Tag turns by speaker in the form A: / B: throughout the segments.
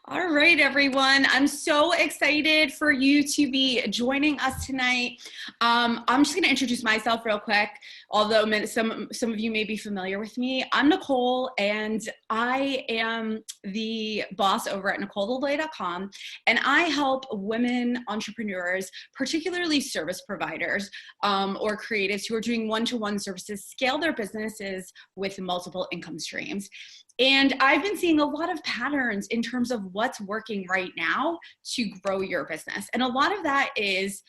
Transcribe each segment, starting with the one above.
A: All right, everyone. I'm so excited for you to be joining us tonight. I'm just going to introduce myself real quick, although some of you may be familiar with me. I'm Nicole, and I am the boss over at NicoleLiloia.com, and I help women entrepreneurs, particularly service providers or creatives who are doing one-to-one services, scale their businesses with multiple income streams. And I've been seeing a lot of patterns in terms of what's working right now to grow your business. And a lot of that is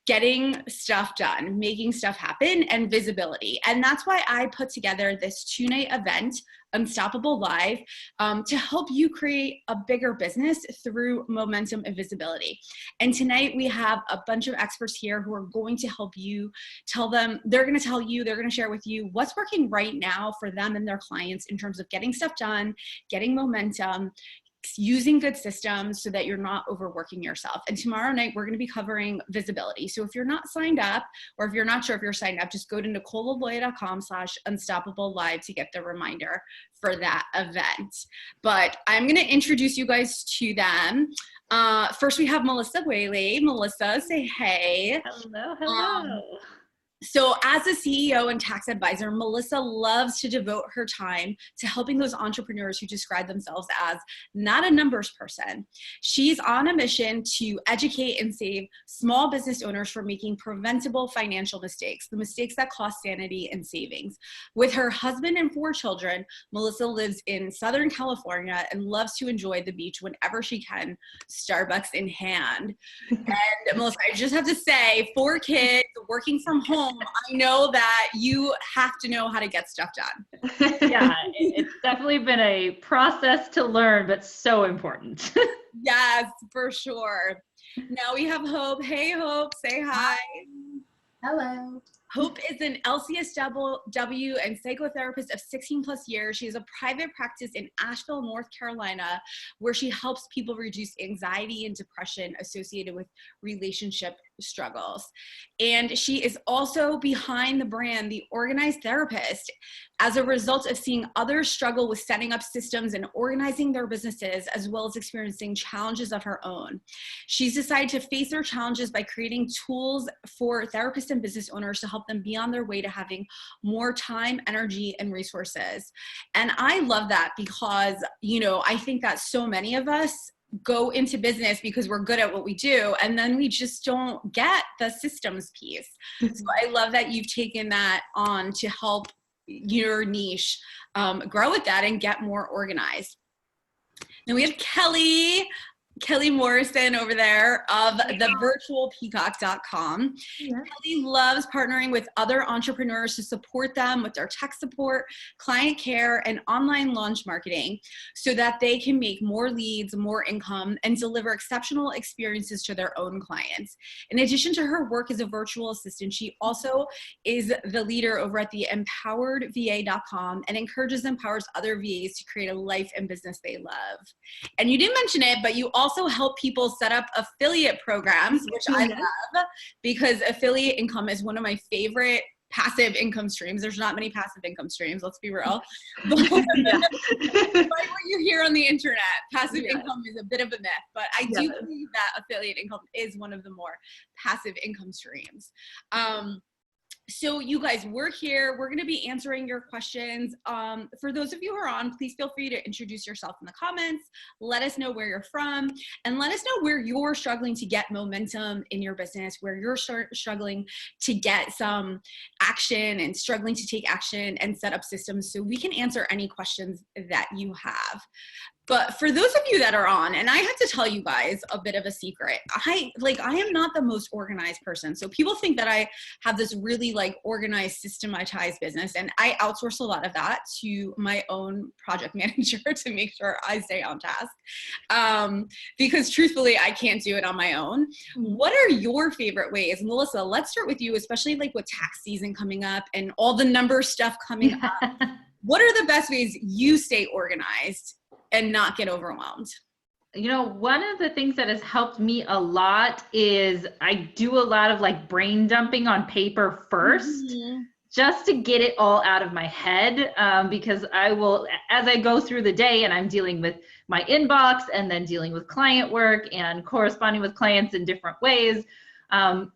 A: getting stuff done, making stuff happen, and visibility. And that's why I put together this 2-night event, Unstoppable Live, to help you create a bigger business through momentum and visibility. And tonight we have a bunch of experts here who are going to help you they're going to share with you what's working right now for them and their clients in terms of getting stuff done, getting momentum, using good systems so that you're not overworking yourself. And tomorrow night, we're going to be covering visibility. So if you're not signed up, or if you're not sure if you're signed up, just go to NicoleLiloia.com/unstoppable live to get the reminder for that event. But I'm going to introduce you guys to them. First, we have Melissa Whaley. Melissa, say hey.
B: Hello.
A: So as a CEO and tax advisor, Melissa loves to devote her time to helping those entrepreneurs who describe themselves as not a numbers person. She's on a mission to educate and save small business owners from making preventable financial mistakes, the mistakes that cost sanity and savings. With her husband and 4 children, Melissa lives in Southern California and loves to enjoy the beach whenever she can, Starbucks in hand. And Melissa, I just have to say, 4 kids, working from home, I know that you have to know how to get stuff done.
B: Yeah, it's definitely been a process to learn, but so important.
A: Yes, for sure. Now we have Hope. Hey, Hope, say hi.
C: Hello.
A: Hope is an LCSW and psychotherapist of 16 plus years. She has a private practice in Asheville, North Carolina, where she helps people reduce anxiety and depression associated with relationship struggles. And she is also behind the brand, The Organized Therapist, as a result of seeing others struggle with setting up systems and organizing their businesses, as well as experiencing challenges of her own. She's decided to face their challenges by creating tools for therapists and business owners to help them be on their way to having more time, energy, and resources. And I love that because, I think that so many of us go into business because we're good at what we do, and then we just don't get the systems piece. So I love that you've taken that on to help your niche grow with that and get more organized. Then we have Kelly Morrison over there of thevirtualpeacock.com. Yeah. Kelly loves partnering with other entrepreneurs to support them with their tech support, client care, and online launch marketing so that they can make more leads, more income, and deliver exceptional experiences to their own clients. In addition to her work as a virtual assistant, she also is the leader over at the empoweredva.com and empowers other VAs to create a life and business they love. And you didn't mention it, but you also help people set up affiliate programs, which I love because affiliate income is one of my favorite passive income streams. There's not many passive income streams, let's be real. But like what you hear on the internet, passive income is a bit of a myth, but I do believe that affiliate income is one of the more passive income streams. So you guys, we're here. We're going to be answering your questions. For those of you who are on, please feel free to introduce yourself in the comments. Let us know where you're from and let us know where you're struggling to get momentum in your business, where you're struggling to get some action and struggling to take action and set up systems so we can answer any questions that you have. But for those of you that are on, and I have to tell you guys a bit of a secret, I am not the most organized person. So people think that I have this really organized, systematized business, and I outsource a lot of that to my own project manager to make sure I stay on task. Because truthfully, I can't do it on my own. What are your favorite ways? Melissa, let's start with you, especially with tax season coming up and all the number stuff coming up. What are the best ways you stay organized and not get overwhelmed?
B: One of the things that has helped me a lot is I do a lot of brain dumping on paper first. just to get it all out of my head, because I will, as I go through the day and I'm dealing with my inbox and then dealing with client work and corresponding with clients in different ways,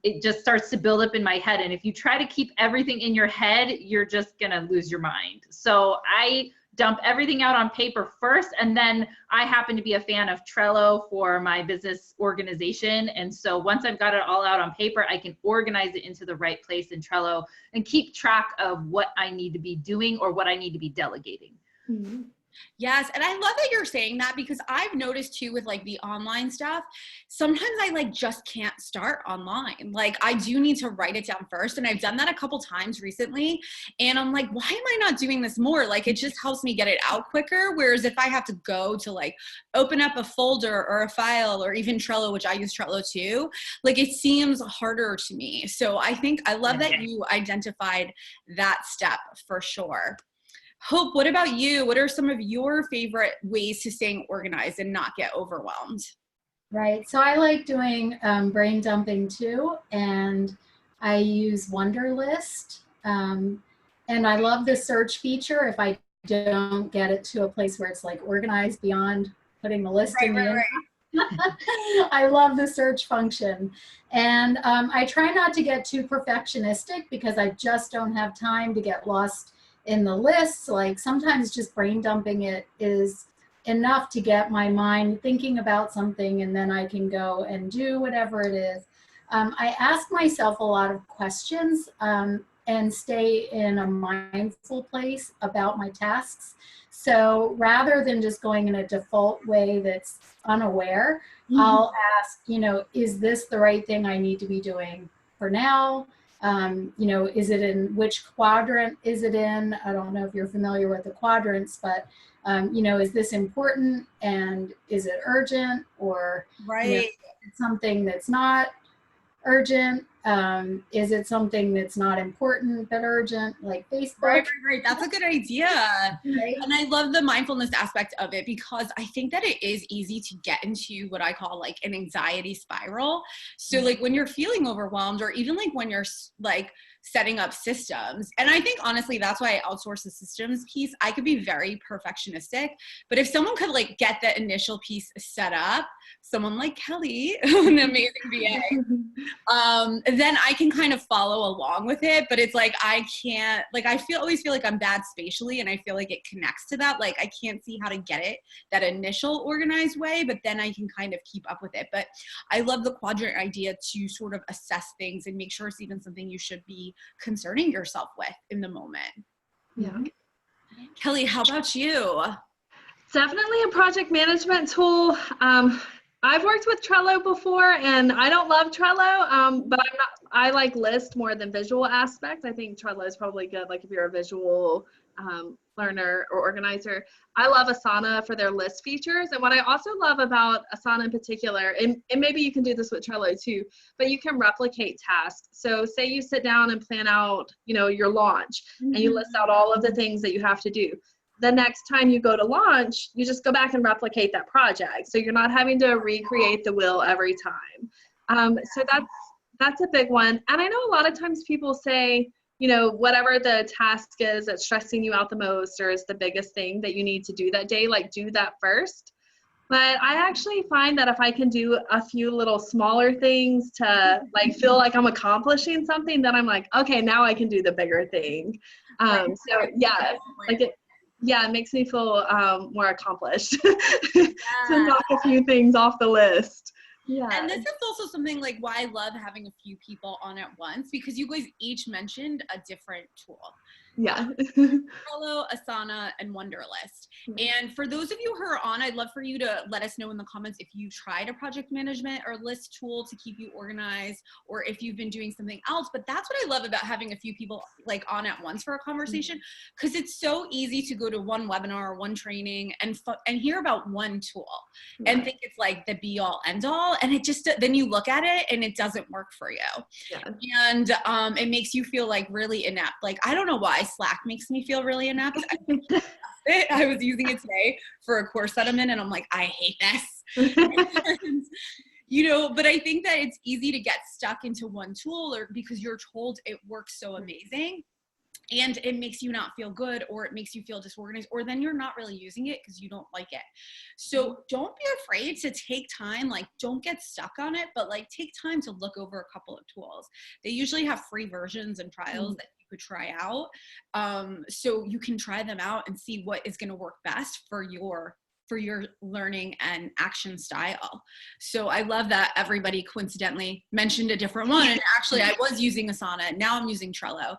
B: it just starts to build up in my head. And if you try to keep everything in your head, you're just gonna lose your mind. So I dump everything out on paper first, and then I happen to be a fan of Trello for my business organization. And so once I've got it all out on paper, I can organize it into the right place in Trello and keep track of what I need to be doing or what I need to be delegating.
A: Mm-hmm. Yes. And I love that you're saying that, because I've noticed too with like the online stuff, sometimes I like just can't start online. Like I do need to write it down first. And I've done that a couple times recently. And I'm like, why am I not doing this more? Like it just helps me get it out quicker. Whereas if I have to go to like open up a folder or a file or even Trello, which I use Trello too, like it seems harder to me. So I think I love that you identified that step for sure. Hope, what about you? What are some of your favorite ways to staying organized and not get overwhelmed?
C: Right. So I like doing brain dumping too. And I use Wunderlist. And I love the search feature if I don't get it to a place where it's like organized beyond putting the list in the I love the search function. And I try not to get too perfectionistic because I just don't have time to get lost in the lists. Like sometimes just brain dumping it is enough to get my mind thinking about something, and then I can go and do whatever it is. I ask myself a lot of questions and stay in a mindful place about my tasks. So rather than just going in a default way that's unaware, I'll ask, is this the right thing I need to be doing for now? Is it in which quadrant is it in? I don't know if you're familiar with the quadrants, but, is this important and is it urgent, or is it something that's not urgent? Is it something that's not important but urgent, like Facebook?
A: Right. That's a good idea. Right. And I love the mindfulness aspect of it, because I think that it is easy to get into what I call like an anxiety spiral. So like when you're feeling overwhelmed, or even like when you're like setting up systems. And I think honestly, that's why I outsource the systems piece. I could be very perfectionistic, but if someone could like get the initial piece set up, someone like Kelly, an amazing VA, then I can kind of follow along with it. But it's like, I can't, like, I always feel like I'm bad spatially, and I feel like it connects to that. Like I can't see how to get it that initial organized way, but then I can kind of keep up with it. But I love the quadrant idea to sort of assess things and make sure it's even something you should be concerning yourself with in the moment.
D: Yeah.
A: Kelly, how about you?
D: Definitely a project management tool. I've worked with Trello before, and I don't love Trello, but I like list more than visual aspects. I think Trello is probably good, like if you're a visual learner or organizer. I love Asana for their list features. And what I also love about Asana in particular, and maybe you can do this with Trello too, but you can replicate tasks. So say you sit down and plan out, your launch, and you list out all of the things that you have to do. The next time you go to launch, you just go back and replicate that project. So you're not having to recreate the wheel every time. So that's a big one. And I know a lot of times people say, whatever the task is that's stressing you out the most, or is the biggest thing that you need to do that day, like do that first. But I actually find that if I can do a few little smaller things to like feel like I'm accomplishing something, then I'm like, okay, now I can do the bigger thing. So yeah, like it makes me feel more accomplished to knock a few things off the list. Yeah.
A: And this is also something like why I love having a few people on at once, because you guys each mentioned a different tool.
D: Yeah.
A: Trello, Asana, and Wunderlist. And for those of you who are on, I'd love for you to let us know in the comments if you tried a project management or list tool to keep you organized, or if you've been doing something else. But that's what I love about having a few people like on at once for a conversation, because it's so easy to go to one webinar or one training and hear about one tool and think it's like the be all end all. And it just, then you look at it and it doesn't work for you. Yeah. And it makes you feel like really inept. Like, I don't know why Slack makes me feel really inept. I was using it today for a course that I'm in, and I'm like, I hate this. But I think that it's easy to get stuck into one tool, or because you're told it works so amazing. and it makes you not feel good, or it makes you feel disorganized, or then you're not really using it because you don't like it. So don't be afraid to take time. Like, don't get stuck on it, but like take time to look over a couple of tools. They usually have free versions and trials that you could try out. So you can try them out and see what is going to work best for your learning and action style. So I love that everybody coincidentally mentioned a different one. And actually I was using Asana. Now I'm using Trello.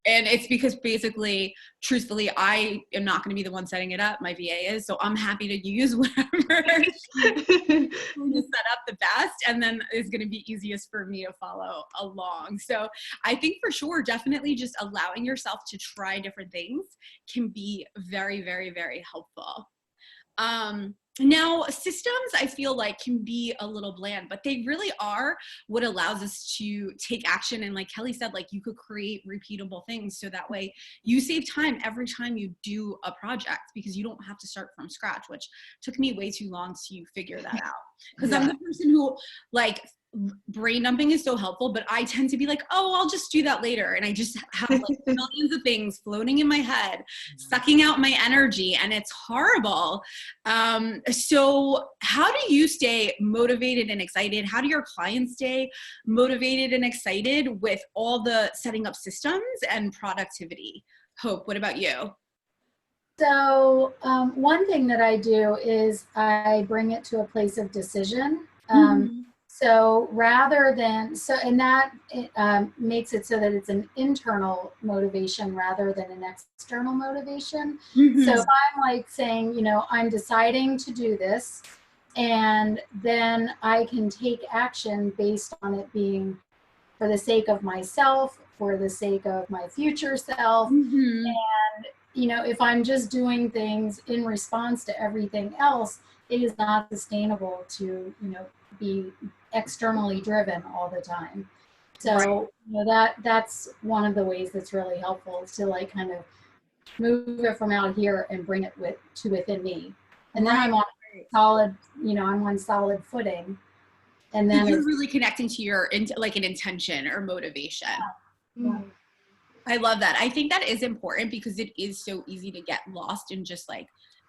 A: And it's because basically, truthfully, I am not going to be the one setting it up. My VA is. So I'm happy to use whatever to set up the best, and then is going to be easiest for me to follow along. So I think for sure, definitely just allowing yourself to try different things can be very, very, very helpful. Now, systems, I feel like, can be a little bland, but they really are what allows us to take action. And like Kelly said, like, you could create repeatable things, so that way you save time every time you do a project, because you don't have to start from scratch, which took me way too long to figure that out. Because I'm the person who, like, brain dumping is so helpful, but I tend to be like, oh, I'll just do that later. And I just have like millions of things floating in my head, sucking out my energy, and it's horrible. So how do you stay motivated and excited? How do your clients stay motivated and excited with all the setting up systems and productivity? Hope, what about you?
C: So one thing that I do is I bring it to a place of decision. So rather than, and that makes it so that it's an internal motivation rather than an external motivation. So if I'm like saying, you know, I'm deciding to do this, and then I can take action based on it being for the sake of myself, for the sake of my future self. And, you know, if I'm just doing things in response to everything else, it is not sustainable to, you know, be externally driven all the time. So you know, that's one of the ways that's really helpful, is to like kind of move it from out here and bring it to within me. And then I'm on solid, you know, I'm on solid footing. And then
A: you're really connecting to your like an intention or motivation. I love that. I think that is important, because it is so easy to get lost in just like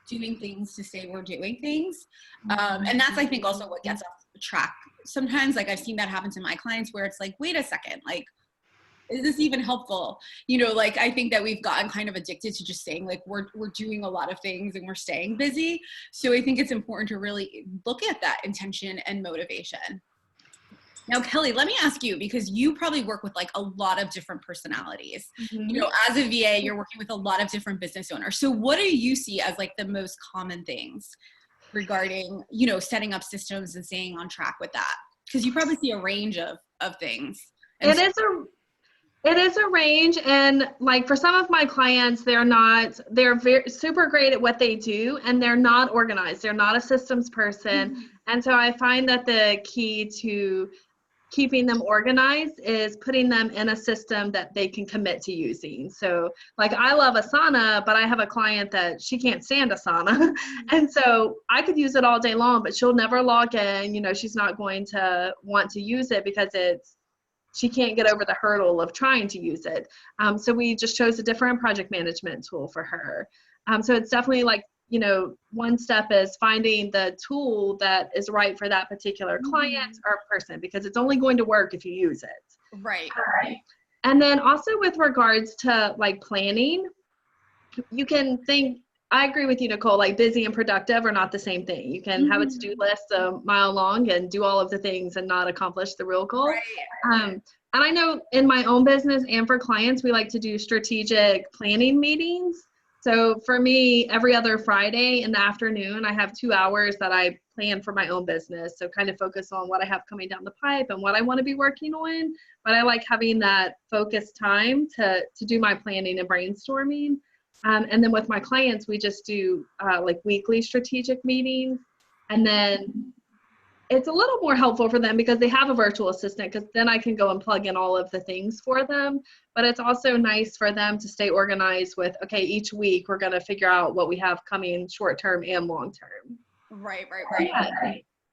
A: doing things to say we're doing things. And that's, I think, also what gets off track. Sometimes, like, I've seen that happen to my clients, where it's like, wait a second, like, is this even helpful? You know, like, I think that we've gotten kind of addicted to just saying like, we're doing a lot of things and we're staying busy. So I think it's important to really look at that intention and motivation. Now, Kelly, let me ask you, because you probably work with like a lot of different personalities. You know, as a VA, you're working with a lot of different business owners. So what do you see as like the most common things regarding, you know, setting up systems and staying on track with that? Because you probably see a range of things. And
D: it is a range. And like for some of my clients, they're very super great at what they do, and they're not organized. They're not a systems person. And so I find that the key to keeping them organized is putting them in a system that they can commit to using. So like, I love Asana, but I have a client that she can't stand Asana. And so I could use it all day long, but she'll never log in. You know, she's not going to want to use it because she can't get over the hurdle of trying to use it. So we just chose a different project management tool for her. So it's definitely like, you know, one step is finding the tool that is right for that particular client or person, because it's only going to work if you use it.
A: Right.
D: And then also with regards to like planning, you can think, I agree with you, Nicole, like busy and productive are not the same thing. You can have a to-do list a mile long and do all of the things and not accomplish the real goal. And I know in my own business and for clients, we like to do strategic planning meetings. So for me, every other Friday in the afternoon, I have 2 hours that I plan for my own business. So kind of focus on what I have coming down the pipe and what I want to be working on. But I like having that focused time to do my planning and brainstorming. And then with my clients, we just do like weekly strategic meetings. And then it's a little more helpful for them because they have a virtual assistant, because then I can go and plug in all of the things for them. But it's also nice for them to stay organized with, okay, each week we're going to figure out what we have coming short term and long term.
A: Right.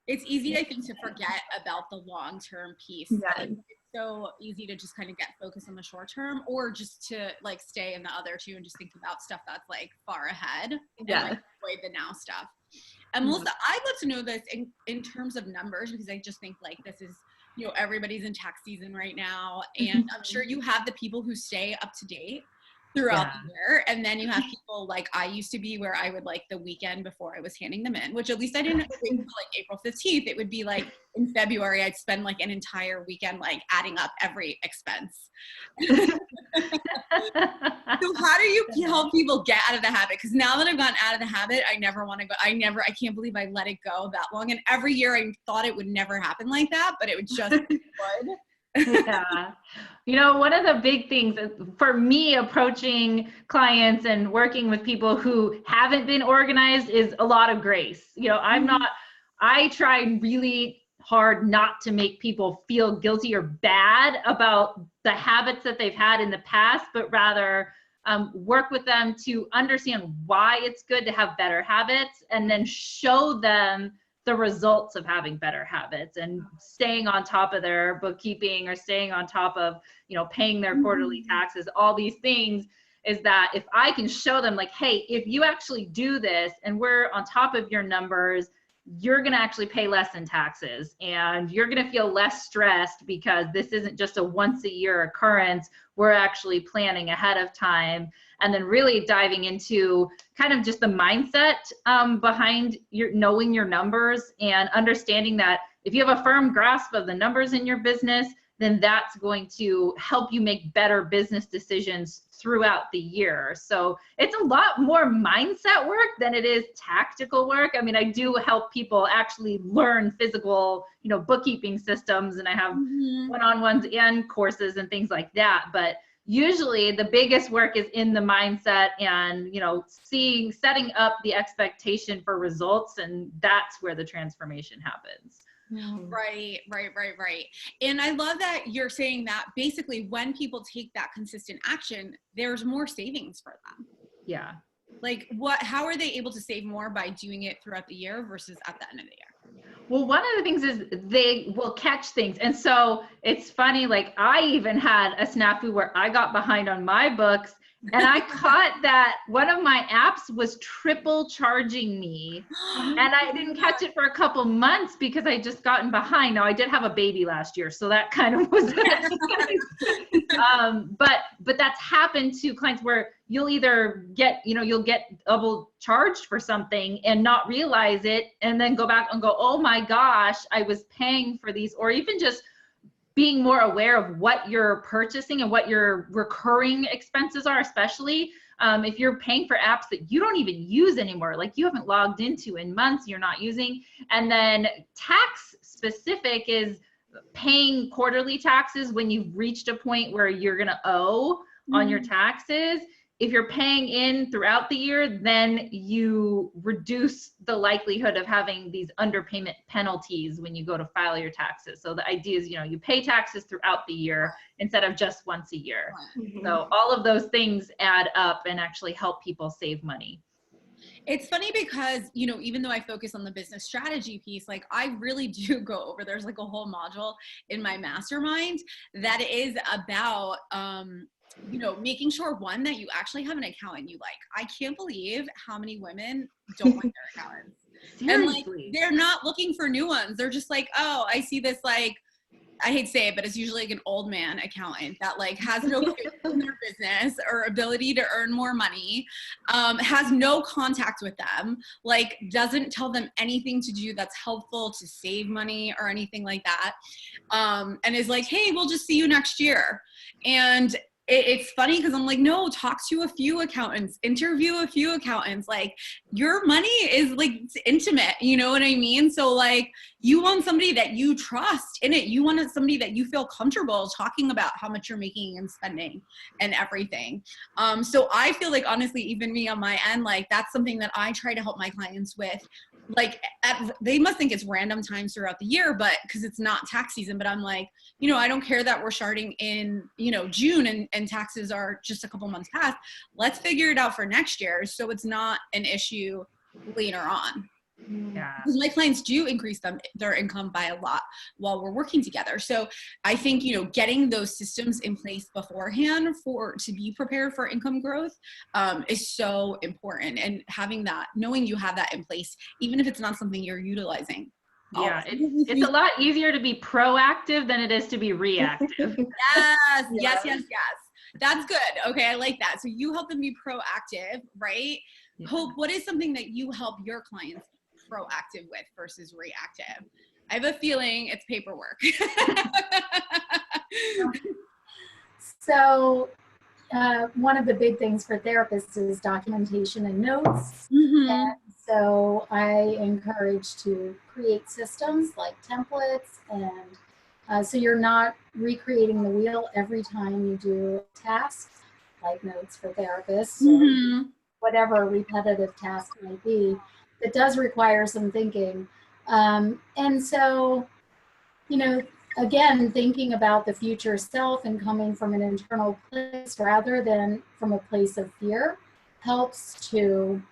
A: It's easy, I think, to forget about the long-term piece. It's so easy to just kind of get focused on the short term, or just to like stay in the other two and just think about stuff that's like far ahead and like avoid the now stuff. And Melissa, I'd love to know this in terms of numbers, because I just think like this is, you know, everybody's in tax season right now, and I'm sure you have the people who stay up to date throughout the year, and then you have people like I used to be, where I would like the weekend before I was handing them in, which at least I didn't wait until like April 15th. It would be like in February I'd spend like an entire weekend like adding up every expense. So how do you help people get out of the habit? Because now that I've gotten out of the habit, I never want to go. I can't believe I let it go that long. And every year I thought it would never happen like that, but it would just would.
B: Yeah. You know, one of the big things for me approaching clients and working with people who haven't been organized is a lot of grace. You know, I try really hard not to make people feel guilty or bad about the habits that they've had in the past, but rather work with them to understand why it's good to have better habits, and then show them the results of having better habits and staying on top of their bookkeeping, or staying on top of, you know, paying their quarterly taxes, all these things. Is that if I can show them like, hey, if you actually do this and we're on top of your numbers, you're going to actually pay less in taxes, and you're going to feel less stressed because this isn't just a once a year occurrence. We're actually planning ahead of time, and then really diving into kind of just the mindset behind knowing your numbers, and understanding that if you have a firm grasp of the numbers in your business, then that's going to help you make better business decisions throughout the year. So it's a lot more mindset work than it is tactical work. I mean, I do help people actually learn physical, you know, bookkeeping systems, and I have one-on-ones and courses and things like that. But usually the biggest work is in the mindset, and, you know, setting up the expectation for results, and that's where the transformation happens.
A: Right. And I love that you're saying that basically when people take that consistent action, there's more savings for them.
B: Yeah.
A: Like how are they able to save more by doing it throughout the year versus at the end of the year?
B: Well, one of the things is they will catch things. And so it's funny, like I even had a snafu where I got behind on my books, and I caught that one of my apps was triple charging me, and I didn't catch it for a couple months because I just gotten behind. Now I did have a baby last year, so that kind of was but that's happened to clients where you'll either get, you know, you'll get double charged for something and not realize it, and then go back and go, oh my gosh, I was paying for these. Or even just being more aware of what you're purchasing and what your recurring expenses are, especially if you're paying for apps that you don't even use anymore, like you haven't logged into in months, you're not using. And then tax specific is paying quarterly taxes when you've reached a point where you're going to owe on your taxes. If you're paying in throughout the year, then you reduce the likelihood of having these underpayment penalties when you go to file your taxes. So the idea is, you know, you pay taxes throughout the year instead of just once a year. So all of those things add up and actually help people save money.
A: It's funny because, you know, even though I focus on the business strategy piece, like I really do go over, there's like a whole module in my mastermind that is about, you know, making sure, one, that you actually have an accountant you like. I can't believe how many women don't like their accountants.
B: Seriously.
A: And like, they're not looking for new ones. They're just like, oh, I see this, like, I hate to say it, but it's usually like an old man accountant that like has no faith in their business or ability to earn more money, has no contact with them, like doesn't tell them anything to do that's helpful to save money or anything like that, and is like, hey, we'll just see you next year. And it's funny because I'm like, no, talk to a few accountants, interview a few accountants. Like your money is like, it's intimate, you know what I mean? So like you want somebody that you trust in it. You want somebody that you feel comfortable talking about how much you're making and spending and everything. So I feel like honestly, even me on my end, like that's something that I try to help my clients with. Like they must think it's random times throughout the year, but because it's not tax season, but I'm like, you know, I don't care that we're starting in, you know, June and taxes are just a couple months past. Let's figure it out for next year so it's not an issue later on.
B: Yeah.
A: Because my clients do increase their income by a lot while we're working together. So I think, getting those systems in place beforehand to be prepared for income growth is so important. And having that, knowing you have that in place, even if it's not something you're utilizing.
B: Yeah, it's a lot easier to be proactive than it is to be reactive.
A: Yes. That's good. Okay, I like that. So you help them be proactive, right?
B: Yeah.
A: Hope, what is something that you help your clients be proactive with versus reactive? I have a feeling it's paperwork.
C: So one of the big things for therapists is documentation and notes.
A: Mm-hmm.
C: And so I encourage to create systems like templates, and so you're not recreating the wheel every time you do a task, like notes for therapists,
A: Mm-hmm.
C: or whatever repetitive task might be. It does require some thinking. And so, again, thinking about the future self and coming from an internal place rather than from a place of fear helps to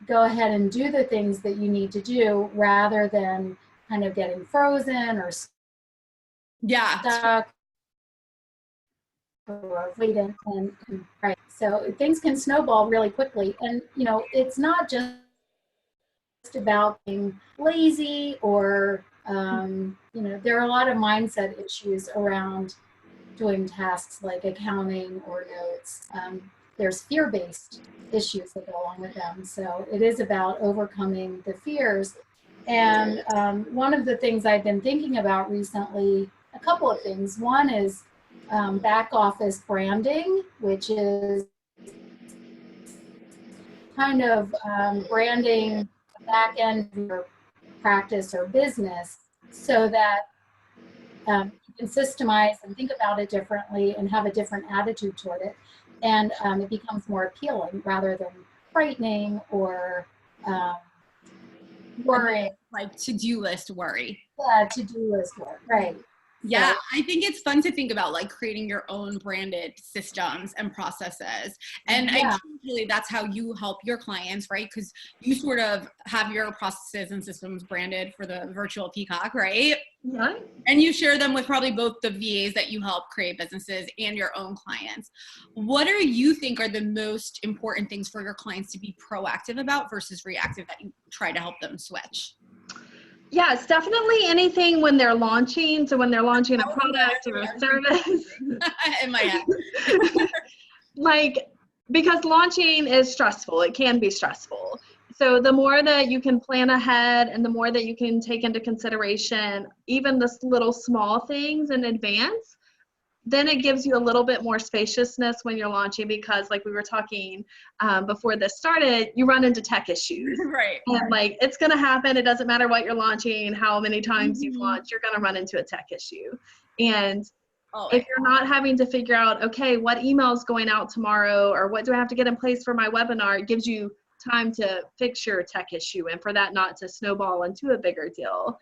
C: go ahead and do the things that you need to do rather than kind of getting frozen or stuck or waiting. And right. So things can snowball really quickly. And, it's not just about being lazy or, there are a lot of mindset issues around doing tasks like accounting or notes. There's fear-based issues that go along with them. So it is about overcoming the fears. And one of the things I've been thinking about recently, a couple of things. One is back office branding, which is kind of branding the back end of your practice or business so that you can systemize and think about it differently and have a different attitude toward it. And it becomes more appealing rather than frightening or worrying.
A: Like to-do list worry.
C: Yeah, to-do list work, right.
A: Yeah,
C: So,
A: I think it's fun to think about like creating your own branded systems and processes. And I think really that's how you help your clients, right? Because you sort of have your processes and systems branded for the virtual peacock, right?
D: Yeah.
A: And you share them with probably both the VAs that you help create businesses and your own clients. What do you think are the most important things for your clients to be proactive about versus reactive that you try to help them switch?
D: Yeah, it's definitely anything when they're launching. So when they're launching a product or a service.
A: In my head.
D: Because launching is stressful. It can be stressful. So the more that you can plan ahead and the more that you can take into consideration even the little small things in advance, then it gives you a little bit more spaciousness when you're launching, because like we were talking before this started, you run into tech issues.
A: Right.
D: And it's going to happen. It doesn't matter what you're launching, how many times you've launched, you're going to run into a tech issue. And if you're not having to figure out, okay, what email is going out tomorrow or what do I have to get in place for my webinar, it gives you time to fix your tech issue and for that not to snowball into a bigger deal.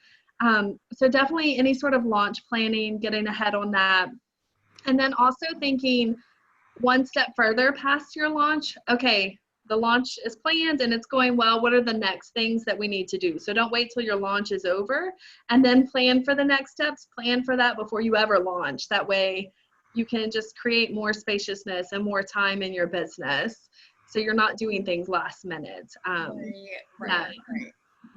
D: So definitely any sort of launch planning, getting ahead on that. And then also thinking one step further past your launch. Okay, the launch is planned and it's going well. What are the next things that we need to do? So don't wait till your launch is over and then plan for the next steps. Plan for that before you ever launch. That way you can just create more spaciousness and more time in your business. So you're not doing things last minute.
A: Right.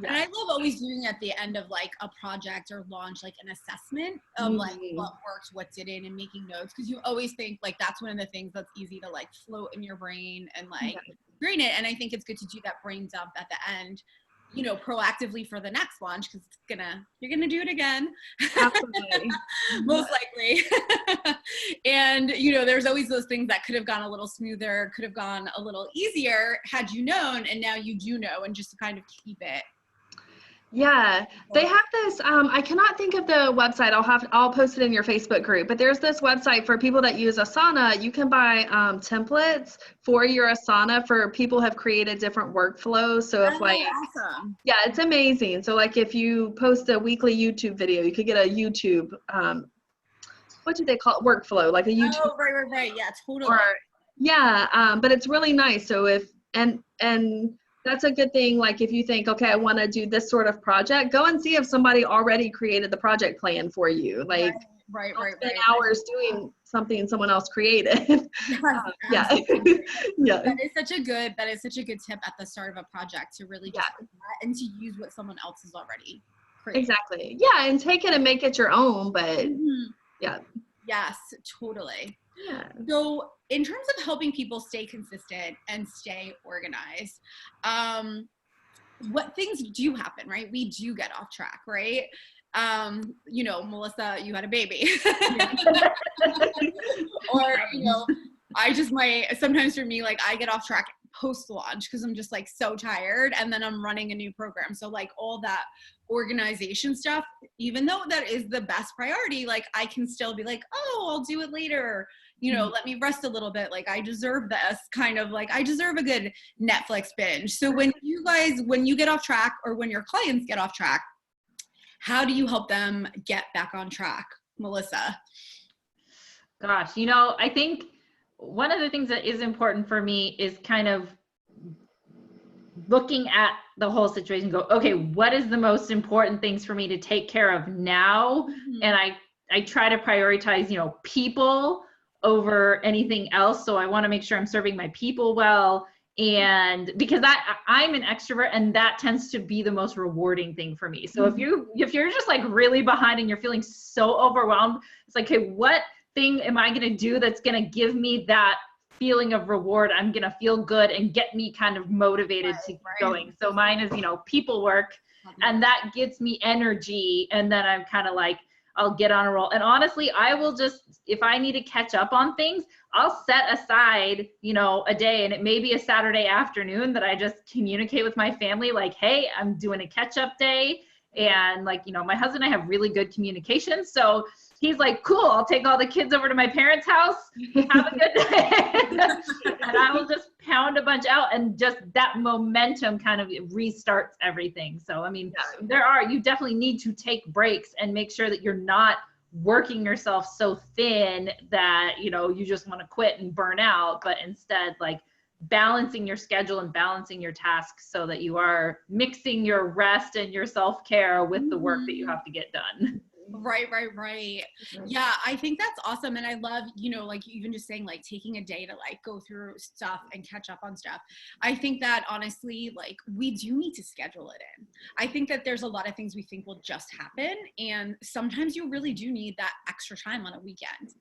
A: Yeah. And I love always doing at the end of like a project or launch, like an assessment of like what worked, what didn't, and making notes. Because you always think like that's one of the things that's easy to like float in your brain and like brain it. And I think it's good to do that brain dump at the end, proactively for the next launch, because you're gonna do it again.
D: Absolutely.
A: Most likely. And there's always those things that could have gone a little smoother, could have gone a little easier had you known, and now you do know, and just to kind of keep it.
D: Yeah, they have this, I cannot think of the website. I'll post it in your Facebook group, but there's this website for people that use Asana. You can buy templates for your Asana for people who have created different workflows. So if
A: awesome.
D: Yeah, it's amazing. So like if you post a weekly YouTube video, you could get a YouTube, what do they call it? Workflow, like a YouTube.
A: Oh, right. Yeah, totally.
D: But it's really nice. So and that's a good thing. Like if you think, okay, I want to do this sort of project, go and see if somebody already created the project plan for you. Like,
A: right.
D: spend hours doing something someone else created.
A: Yes,
D: Yeah. Yeah.
A: That is such a good tip at the start of a project, to really just do that and to use what someone else has already created.
D: Exactly. Yeah, and take it and make it your own, but yeah.
A: Yes, totally.
D: Yeah.
A: So in terms of helping people stay consistent and stay organized, what things do happen, right? We do get off track, right? Melissa, you had a baby. Or, sometimes for me, like I get off track post-launch because I'm just like so tired, and then I'm running a new program. So like all that organization stuff, even though that is the best priority, like I can still be like, oh, I'll do it later. Let me rest a little bit. Like I deserve this, kind of like I deserve a good Netflix binge. So when you get off track, or when your clients get off track, how do you help them get back on track, Melissa?
B: Gosh, I think one of the things that is important for me is kind of looking at the whole situation, go, okay, what is the most important things for me to take care of now? And I try to prioritize, people over anything else. So I want to make sure I'm serving my people well. And because I'm an extrovert, and that tends to be the most rewarding thing for me. So if you're just like really behind and you're feeling so overwhelmed, it's like, okay, what thing am I going to do that's going to give me that feeling of reward? I'm going to feel good and get me kind of motivated to keep going. So mine is, people work, and that gets me energy. And then I'm kind of like, I'll get on a roll. And honestly, I will just, if I need to catch up on things, I'll set aside, a day, and it may be a Saturday afternoon that I just communicate with my family, like, hey, I'm doing a catch up day. And like, my husband and I have really good communication. So he's like, cool, I'll take all the kids over to my parents' house. Have a good day. And I will just pound a bunch out, and just that momentum kind of restarts everything. So, I mean, you definitely need to take breaks and make sure that you're not working yourself so thin that, you just want to quit and burn out, but instead like balancing your schedule and balancing your tasks so that you are mixing your rest and your self-care with the work that you have to get done.
A: Right. Yeah, I think that's awesome. And I love, like even just saying like taking a day to like go through stuff and catch up on stuff. I think that honestly, like we do need to schedule it in. I think that there's a lot of things we think will just happen. And sometimes you really do need that extra time on a weekend,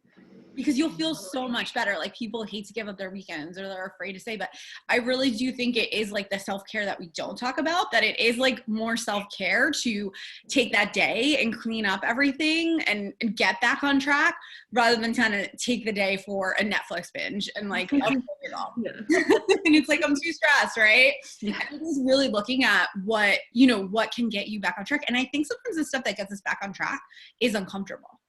A: because you'll feel so much better. Like people hate to give up their weekends, or they're afraid to say, but I really do think it is like the self-care that we don't talk about, that it is like more self-care to take that day and clean up everything and get back on track, rather than kind of take the day for a Netflix binge and like, I'll take it all. And it's like, I'm too stressed, right? Yeah. And it is really looking at what can get you back on track. And I think sometimes the stuff that gets us back on track is uncomfortable.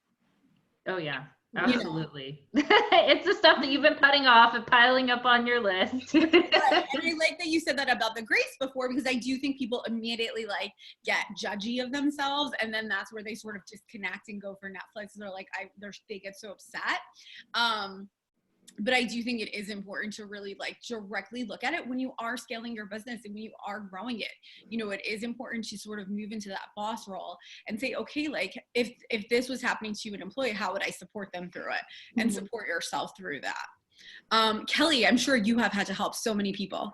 B: Oh yeah. Absolutely. It's the stuff that you've been putting off and piling up on your list.
A: Right. And I like that you said that about the grace before, because I do think people immediately like get judgy of themselves, and then that's where they sort of disconnect and go for Netflix. They're like, they get so upset. But I do think it is important to really like directly look at it when you are scaling your business and when you are growing it. It is important to sort of move into that boss role and say, okay, like if this was happening to an employee, how would I support them through it, and support yourself through that. Kelly, I'm sure you have had to help so many people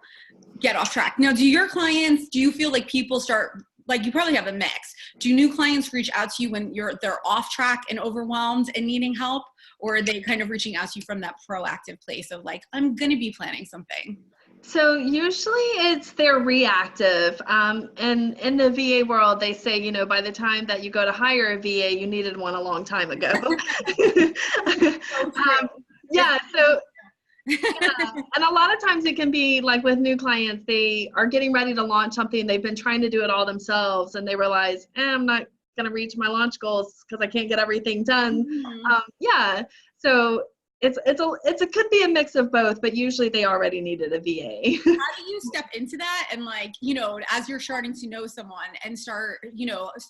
A: get off track. Now, do you feel like people start, like you probably have a mix. Do new clients reach out to you when they're off track and overwhelmed and needing help? Or are they kind of reaching out to you from that proactive place of like, I'm going to be planning something?
D: So usually they're reactive. And in the VA world, they say, by the time that you go to hire a VA, you needed one a long time ago. Yeah. And a lot of times it can be like with new clients, they are getting ready to launch something. They've been trying to do it all themselves, and they realize, I'm not going to reach my launch goals because I can't get everything done. So it could be a mix of both, but usually they already needed a VA.
A: How do you step into that and like, as you're starting to know someone and start,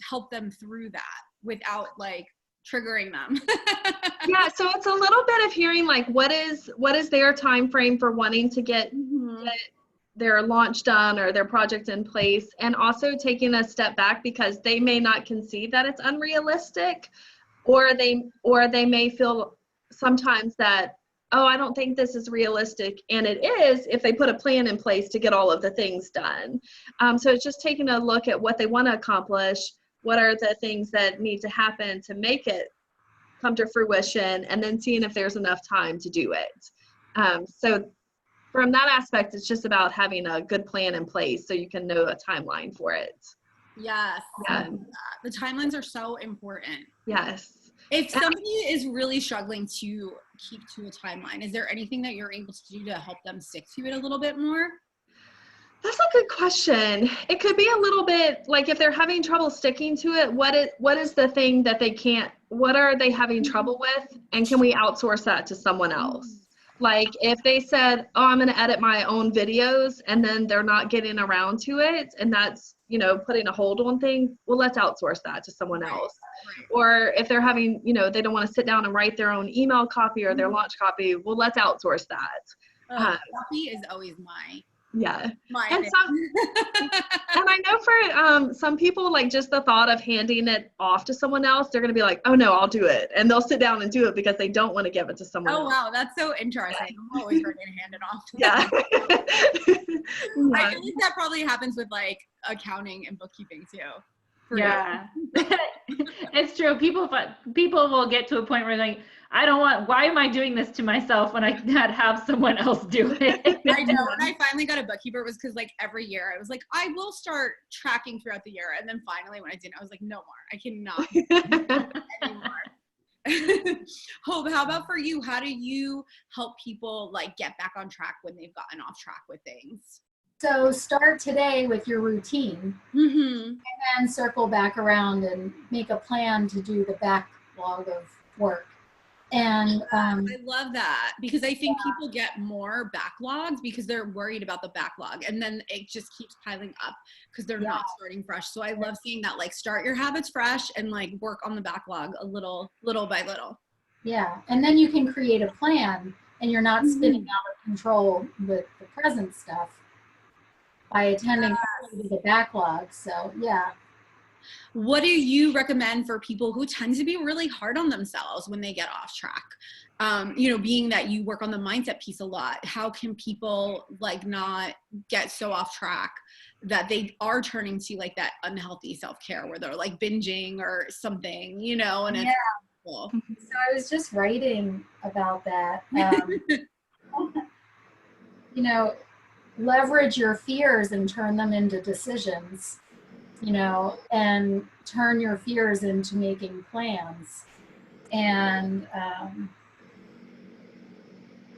A: help them through that without like triggering them?
D: Yeah, so it's a little bit of hearing like what is their time frame for wanting to get their launch done or their project in place, and also taking a step back because they may not concede that it's unrealistic, or they may feel sometimes that, oh, I don't think this is realistic, and it is if they put a plan in place to get all of the things done. So it's just taking a look at what they want to accomplish, what are the things that need to happen to make it come to fruition, and then seeing if there's enough time to do it. So from that aspect, it's just about having a good plan in place so you can know a timeline for it.
A: Yes.
D: Yeah.
A: The timelines are so important.
D: Yes.
A: If somebody is really struggling to keep to a timeline, is there anything that you're able to do to help them stick to it a little bit more?
D: That's a good question. It could be a little bit like if they're having trouble sticking to it, what is the thing that what are they having trouble with? And can we outsource that to someone else? Like if they said, oh, I'm going to edit my own videos, and then they're not getting around to it, and that's, putting a hold on things, well, let's outsource that to someone else. Right. Or if they're having, they don't want to sit down and write their own email copy or their launch copy, well, let's outsource that.
A: Copy is always
D: and I know for some people, like just the thought of handing it off to someone else, they're going to be like, oh no, I'll do it. And they'll sit down and do it because they don't want to give it to someone else.
A: Oh, wow. That's so interesting. I'm always ready to hand it off.
D: Yeah.
A: I feel like that probably happens with like accounting and bookkeeping too.
B: Yeah. It's true. People will get to a point where they're like, why am I doing this to myself when I can have someone else do it?
A: I know. When I finally got a bookkeeper, it was because like every year I was like, I will start tracking throughout the year. And then finally when I didn't, I was like, no more. I cannot do it anymore. Hope, how about for you? How do you help people like get back on track when they've gotten off track with things?
C: So start today with your routine, and then circle back around and make a plan to do the backlog of work. And
A: I love that, because I think people get more backlogs because they're worried about the backlog, and then it just keeps piling up because they're not starting fresh. So I love seeing that, like, start your habits fresh and like work on the backlog a little by little.
C: Yeah, and then you can create a plan, and you're not spinning out of control with the present stuff by attending to the backlog. So
A: what do you recommend for people who tend to be really hard on themselves when they get off track? Being that you work on the mindset piece a lot, how can people like not get so off track that they are turning to like that unhealthy self-care where they're like binging or something, and it's cool.
C: So I was just writing about that. Leverage your fears and turn them into decisions. And turn your fears into making plans. And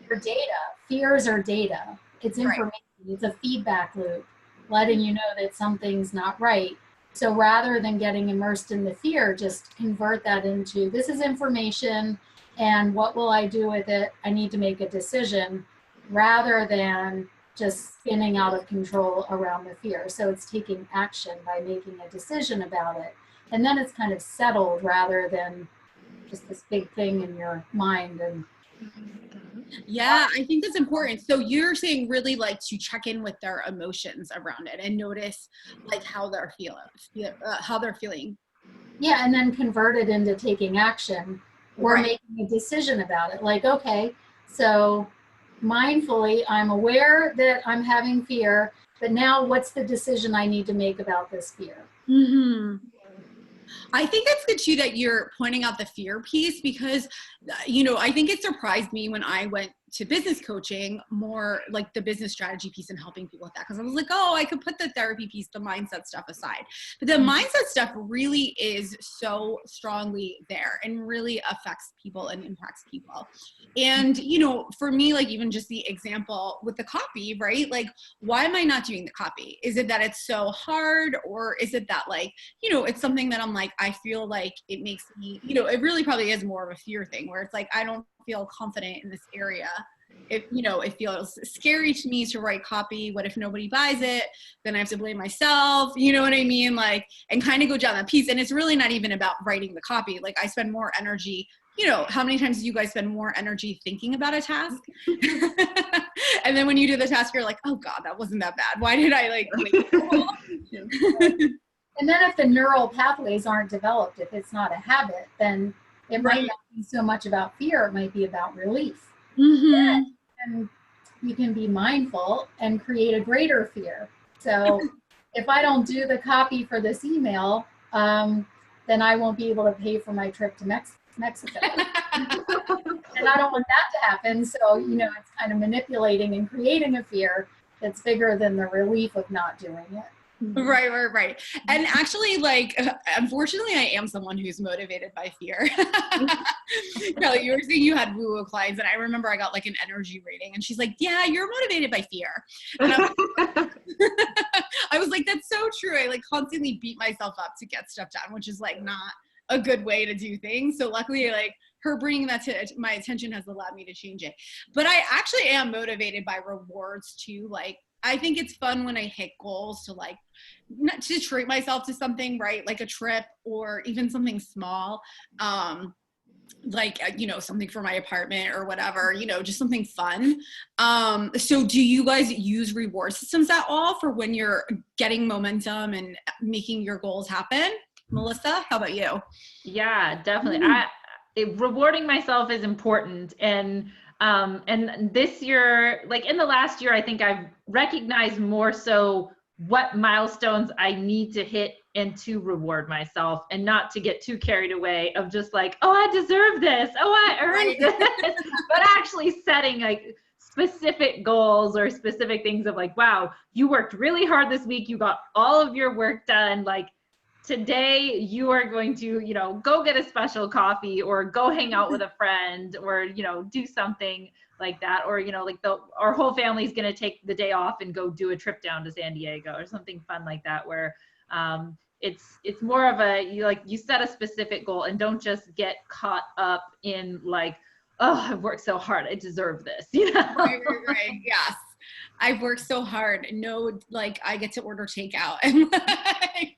C: your data, fears are data. It's information. Right. It's a feedback loop, letting you know that something's not right. So rather than getting immersed in the fear, just convert that into, this is information, and what will I do with it? I need to make a decision, rather than just spinning out of control around the fear. So it's taking action by making a decision about it. And then it's kind of settled rather than just this big thing in your mind. And
A: yeah, I think that's important. So you're saying really like to check in with their emotions around it and notice like how they're feeling.
C: Yeah, and then convert it into taking action or making a decision about it. Like, okay, so mindfully, I'm aware that I'm having fear, but now what's the decision I need to make about this fear?
A: I think that's good too that you're pointing out the fear piece, because I think it surprised me when I went to business coaching, more like the business strategy piece and helping people with that, because I was like, oh, I could put the therapy piece, the mindset stuff aside, but the mindset stuff really is so strongly there and really affects people and impacts people. And for me, like even just the example with the copy, right? Like, why am I not doing the copy? Is it that it's so hard, or is it that like it's something that I'm like, I feel like it makes me, it really probably is more of a fear thing where it's like I don't feel confident in this area. It feels scary to me to write copy. What if nobody buys it? Then I have to blame myself. You know what I mean? Like, and kind of go down that piece. And it's really not even about writing the copy. Like, I spend more energy. How many times do you guys spend more energy thinking about a task And then when you do the task, you're like, oh God, that wasn't that bad. Why did I like wait so long?
C: And then if the neural pathways aren't developed, if it's not a habit, then it might not be so much about fear. It might be about relief.
A: Mm-hmm.
C: And you can be mindful and create a greater fear. So if I don't do the copy for this email, then I won't be able to pay for my trip to Mexico. And I don't want that to happen. So, it's kind of manipulating and creating a fear that's bigger than the relief of not doing it.
A: Right. And actually, like, unfortunately, I am someone who's motivated by fear. Kelly, you were saying you had woo-woo clients, and I remember I got like an energy rating, and she's like, yeah, you're motivated by fear. And I was like, that's so true. I like constantly beat myself up to get stuff done, which is like not a good way to do things. So luckily, like, her bringing that to my attention has allowed me to change it. But I actually am motivated by rewards too. Like, I think it's fun when I hit goals to like, not to treat myself to something, right? Like a trip or even something small, like, something for my apartment or whatever, just something fun. So do you guys use reward systems at all for when you're getting momentum and making your goals happen? Melissa, how about you?
B: Yeah, definitely. Rewarding myself is important. And this year, like in the last year, I think I've recognized more so what milestones I need to hit and to reward myself, and not to get too carried away of just like, oh, I deserve this. Oh, I earned this. But actually setting like specific goals or specific things of like, wow, you worked really hard this week. You got all of your work done. Like, today you are going to, go get a special coffee or go hang out with a friend or, do something like that. Or, like our whole family is going to take the day off and go do a trip down to San Diego or something fun like that, where it's more of you set a specific goal and don't just get caught up in like, oh, I've worked so hard, I deserve this.
A: Right. Yes. I've worked so hard. No, like I get to order takeout. And like,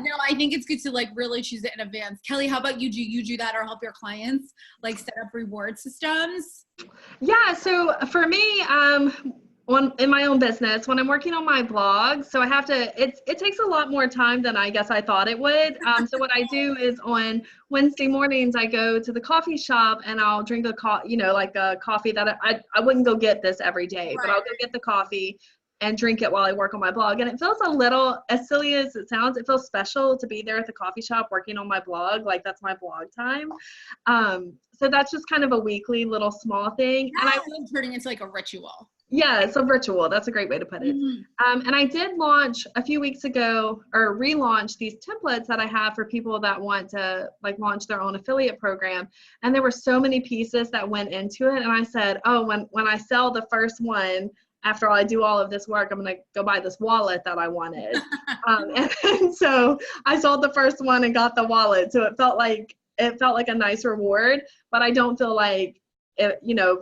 A: no, I think it's good to like really choose it in advance. Kelly, how about you? Do you do that or help your clients like set up reward systems?
D: Yeah. So for me, in my own business, when I'm working on my blog, so I have to, it takes a lot more time than I guess I thought it would. So what I do is on Wednesday mornings, I go to the coffee shop and I'll drink a coffee that I wouldn't go get this every day, but I'll go get the coffee and drink it while I work on my blog. And it feels a little, as silly as it sounds, it feels special to be there at the coffee shop working on my blog. Like, that's my blog time. So that's just kind of a weekly little small thing.
A: Yeah, and I love turning into like a ritual.
D: Yeah, it's a ritual. That's a great way to put it. Mm-hmm. And I did launch a few weeks ago, or relaunch these templates that I have for people that want to like launch their own affiliate program. And there were so many pieces that went into it. And I said, oh, when I sell the first one, after I do all of this work, I'm going to go buy this wallet that I wanted. And so I sold the first one and got the wallet. So it felt like a nice reward, but I don't feel like,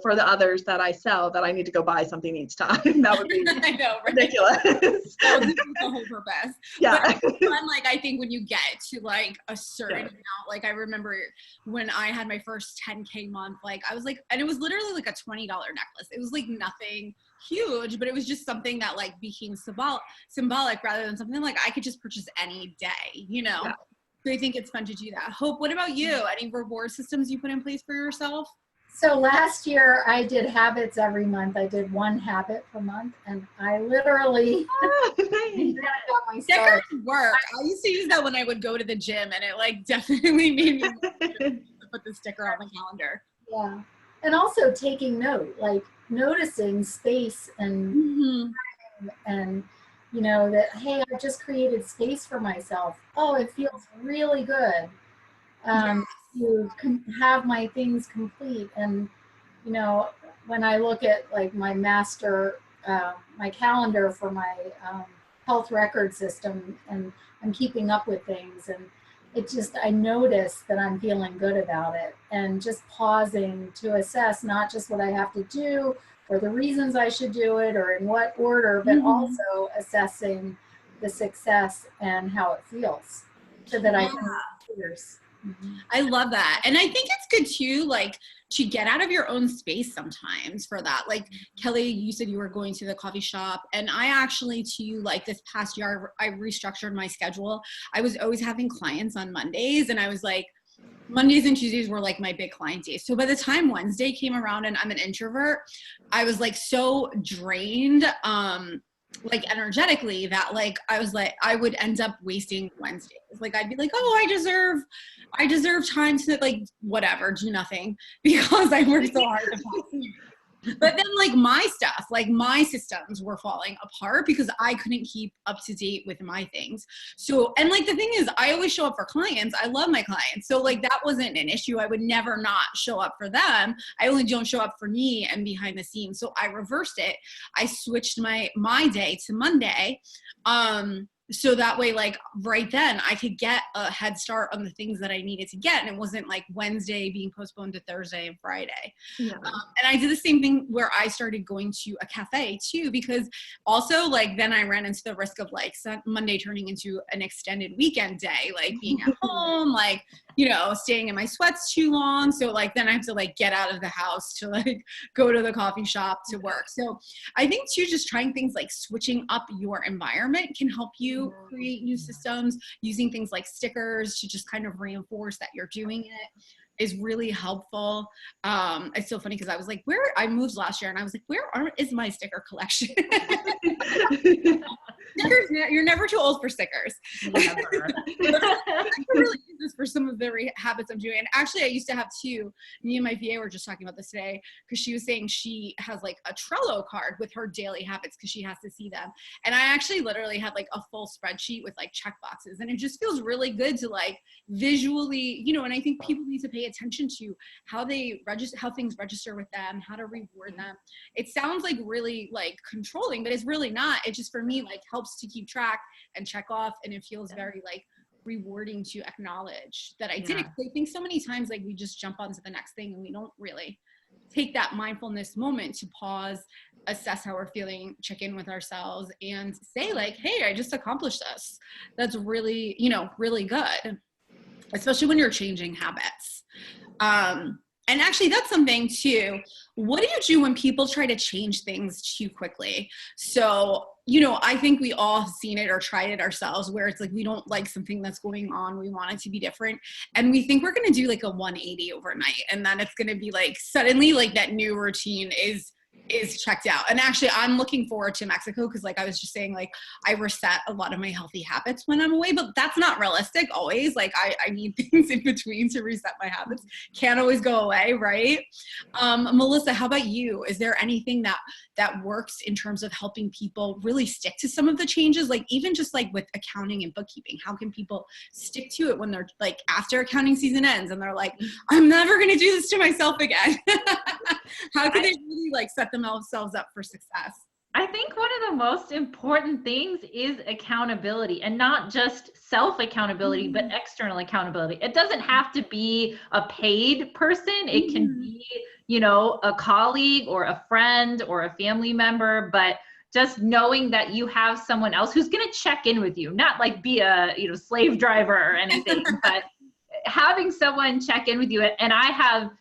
D: for the others that I sell, that I need to go buy something each time. That would be
A: I know, right?
D: Ridiculous.
A: That would be the whole purpose.
D: Yeah.
A: But it's fun, like, I think when you get to like a certain amount, like I remember when I had my first 10K month, like I was like, and it was literally like a $20 necklace. It was like nothing huge, but it was just something that like became symbolic rather than something like I could just purchase any day, Yeah. So I think it's fun to do that. Hope, what about you? Any reward systems you put in place for yourself?
C: So last year I did habits every month. I did one habit per month, and I literally got my start.
A: Work. I used to use that when I would go to the gym, and it like definitely made me put the sticker on the calendar.
C: Yeah, and also taking note, like noticing space and and that, hey, I just created space for myself. Oh, it feels really good. To have my things complete. And when I look at like my master my calendar for my health record system, and I'm keeping up with things, and I notice that I'm feeling good about it, and just pausing to assess not just what I have to do or the reasons I should do it or in what order, but also assessing the success and how it feels, so that I can
A: I love that. And I think it's good too, like, to get out of your own space sometimes for that. Like, Kelly, you said you were going to the coffee shop, and I actually too, like, this past year, I restructured my schedule. I was always having clients on Mondays, and I was like, Mondays and Tuesdays were like my big client days. So by the time Wednesday came around, and I'm an introvert, I was like so drained, like energetically, that like I was like, I would end up wasting Wednesdays. Like I'd be like, oh, I deserve time to like whatever, do nothing, because I worked so hard to pass. But then like my stuff, like my systems were falling apart because I couldn't keep up to date with my things. So, and like the thing is, I always show up for clients. I love my clients. So like that wasn't an issue. I would never not show up for them. I only don't show up for me and behind the scenes. So I reversed it. I switched my day to Monday. So that way, like right then I could get a head start on the things that I needed to get. And it wasn't like Wednesday being postponed to Thursday and Friday. Yeah. And I did the same thing where I started going to a cafe too, because also like then I ran into the risk of like Monday turning into an extended weekend day, like being at home, like, you know, staying in my sweats too long. So like, then I have to like get out of the house to like go to the coffee shop to work. So I think too, just trying things like switching up your environment can help you create new systems. Using things like stickers to just kind of reinforce that you're doing it is really helpful. It's so funny because I was like, I moved last year and I was like, is my sticker collection? Stickers, you're never too old for stickers. Never. I can really use this for some of the habits I'm doing. And actually, I used to have two. Me and my VA were just talking about this today because she was saying she has like a Trello card with her daily habits because she has to see them. And I actually literally had like a full spreadsheet with like check boxes. And it just feels really good to like visually, you know, and I think people need to pay attention to how they register, how things register with them, how to reward them. It sounds like really like controlling, but it's really not. It just for me like helps to keep track and check off, and it feels very like rewarding to acknowledge that I did it. I think so many times like we just jump onto the next thing and we don't really take that mindfulness moment to pause, assess how we're feeling, check in with ourselves, and say like, hey, I just accomplished this. That's really, you know, really good, especially when you're changing habits. And actually that's something too. What do you do when people try to change things too quickly? So, you know, I think we all have seen it or tried it ourselves where it's like, we don't like something that's going on. We want it to be different. And we think we're going to do like a 180 overnight. And then it's going to be like, suddenly like that new routine is checked out. And actually I'm looking forward to Mexico because like I was just saying, like I reset a lot of my healthy habits when I'm away, but that's not realistic always. Like I need things in between to reset my habits. Can't always go away, right? Melissa, how about you? Is there anything that works in terms of helping people really stick to some of the changes? Like even just like with accounting and bookkeeping, how can people stick to it when they're like after accounting season ends and they're like, I'm never going to do this to myself again? How can they really like set themselves up for success?
B: I think one of the most important things is accountability, and not just self-accountability, but external accountability. It doesn't have to be a paid person. It can be, you know, a colleague or a friend or a family member, but just knowing that you have someone else who's going to check in with you, not like be a, you know, slave driver or anything, but having someone check in with you. And I have,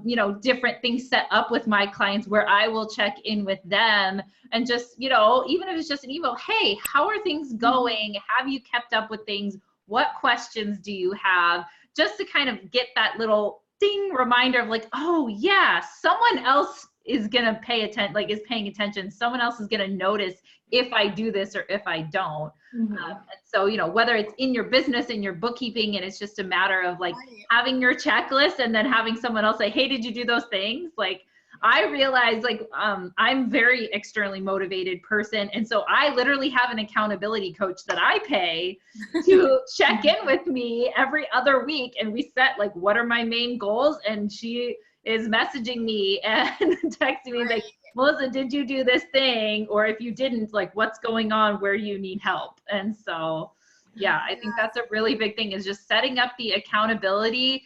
B: you know, different things set up with my clients where I will check in with them and just, you know, even if it's just an email, hey, how are things going? Have you kept up with things? What questions do you have? Just to kind of get that little ding reminder of like, oh yeah, someone else is going to pay attention, like is paying attention. Someone else is going to notice if I do this or if I don't. And so, you know, whether it's in your business, in your bookkeeping, and it's just a matter of like having your checklist and then having someone else say, hey, did you do those things? Like I realized like, I'm very externally motivated person. And so I literally have an accountability coach that I pay to check in with me every other week. And we set like, what are my main goals? And she is messaging me and texting me like, Melissa, did you do this thing? Or if you didn't, like what's going on, where you need help? And so, yeah, I think that's a really big thing is just setting up the accountability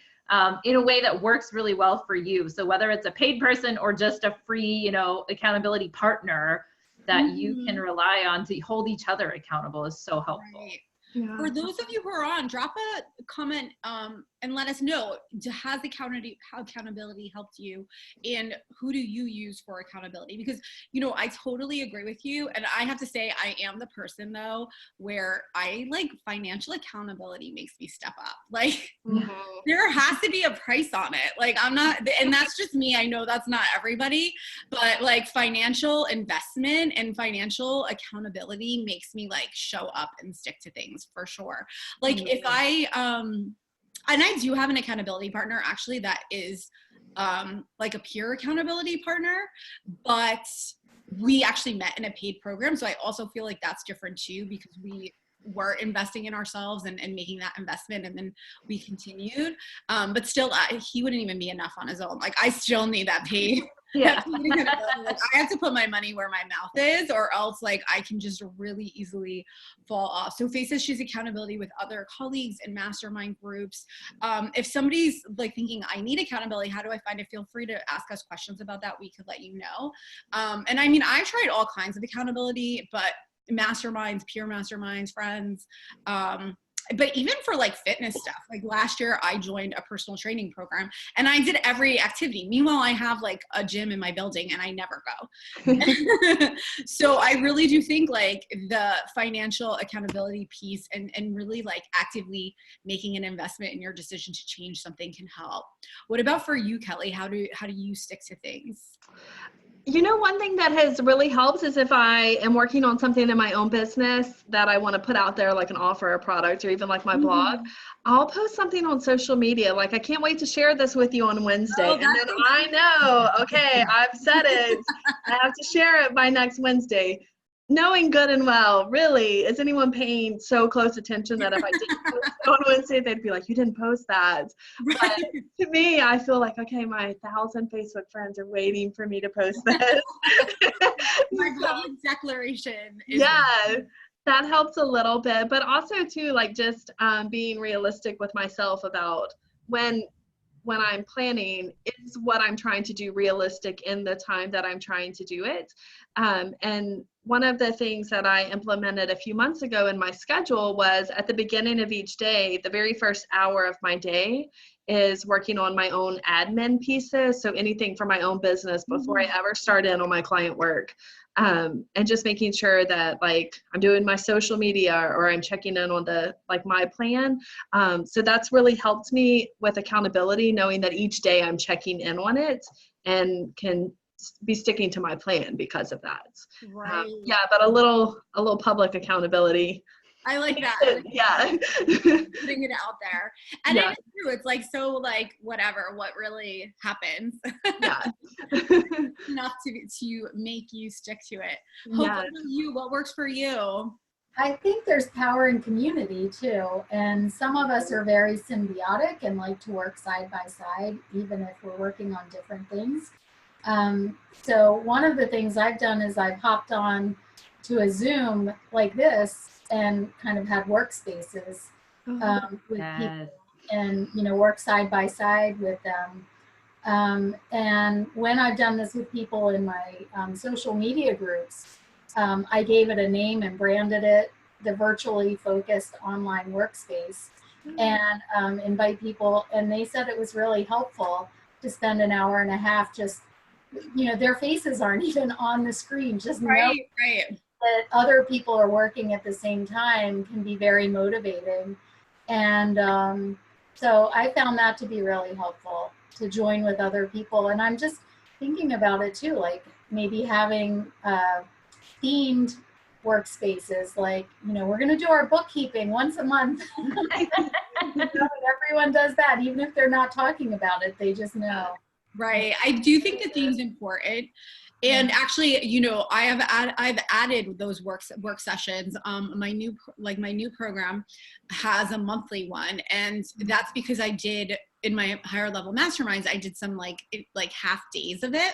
B: in a way that works really well for you. So whether it's a paid person or just a free, you know, accountability partner that you can rely on to hold each other accountable is so helpful.
A: Right. For those of you who are on, drop a comment and let us know, has accountability helped you, and who do you use for accountability? Because, you know, I totally agree with you. And I have to say, I am the person though, where I like financial accountability makes me step up. Like there has to be a price on it. Like I'm not, and that's just me. I know that's not everybody, but like financial investment and financial accountability makes me like show up and stick to things for sure. Like if I, and I do have an accountability partner actually that is like a peer accountability partner, but we actually met in a paid program. So I also feel like that's different too, because we were investing in ourselves and making that investment, and then we continued. But still, he wouldn't even be enough on his own. Like I still need that paid.
B: Yeah.
A: Like, I have to put my money where my mouth is, or else like I can just really easily fall off. So Faye says she's accountability with other colleagues and mastermind groups. If somebody's like thinking I need accountability, how do I find it? Feel free to ask us questions about that. We could let you know. And I mean, I've tried all kinds of accountability, but masterminds, peer masterminds, friends, but even for like fitness stuff, like last year I joined a personal training program and I did every activity. Meanwhile, I have like a gym in my building and I never go. So I really do think like the financial accountability piece and really like actively making an investment in your decision to change something can help. What about for you, Kelly? How do you stick to things?
D: You know, one thing that has really helped is if I am working on something in my own business that I want to put out there, like an offer, a product, or even like my blog, I'll post something on social media. Like, I can't wait to share this with you on Wednesday. And then I know, okay, I've said it. I have to share it by next Wednesday. Knowing good and well, really, is anyone paying so close attention that if I didn't post on Wednesday, they'd be like, you didn't post that. Right. But to me, I feel like, okay, my 1,000 Facebook friends are waiting for me to post this.
A: My public declaration.
D: That helps a little bit. But also, too, like just being realistic with myself about when I'm planning, is what I'm trying to do realistic in the time that I'm trying to do it. And one of the things that I implemented a few months ago in my schedule was at the beginning of each day, the very first hour of my day is working on my own admin pieces. So anything for my own business before I ever start in on my client work. And just making sure that like I'm doing my social media or I'm checking in on my plan. So that's really helped me with accountability, knowing that each day I'm checking in on it and can be sticking to my plan because of that.
A: Right.
D: But a little public accountability.
A: I like that. Putting it out there. And it is true. It's like, so like, whatever, what really happens. Enough to make you stick to it. Hopefully what works for you?
C: I think there's power in community too. And some of us are very symbiotic and like to work side by side, even if we're working on different things. So one of the things I've done is I've hopped on to a Zoom like this and kind of had workspaces with people and, you know, work side by side with them. And when I've done this with people in my social media groups, I gave it a name and branded it the virtually focused online workspace and invite people. And they said it was really helpful to spend an hour and a half just, you know, their faces aren't even on the screen, just know that other people are working at the same time can be very motivating. And so I found that to be really helpful, to join with other people. And I'm just thinking about it too, like maybe having themed workspaces, like, you know, we're going to do our bookkeeping once a month. Everyone does that, even if they're not talking about it, they just know.
A: Right. I do think the theme's important. And actually, you know, I've added those work sessions. My new program has a monthly one, and that's because I did in my higher level masterminds, I did some like half days of it.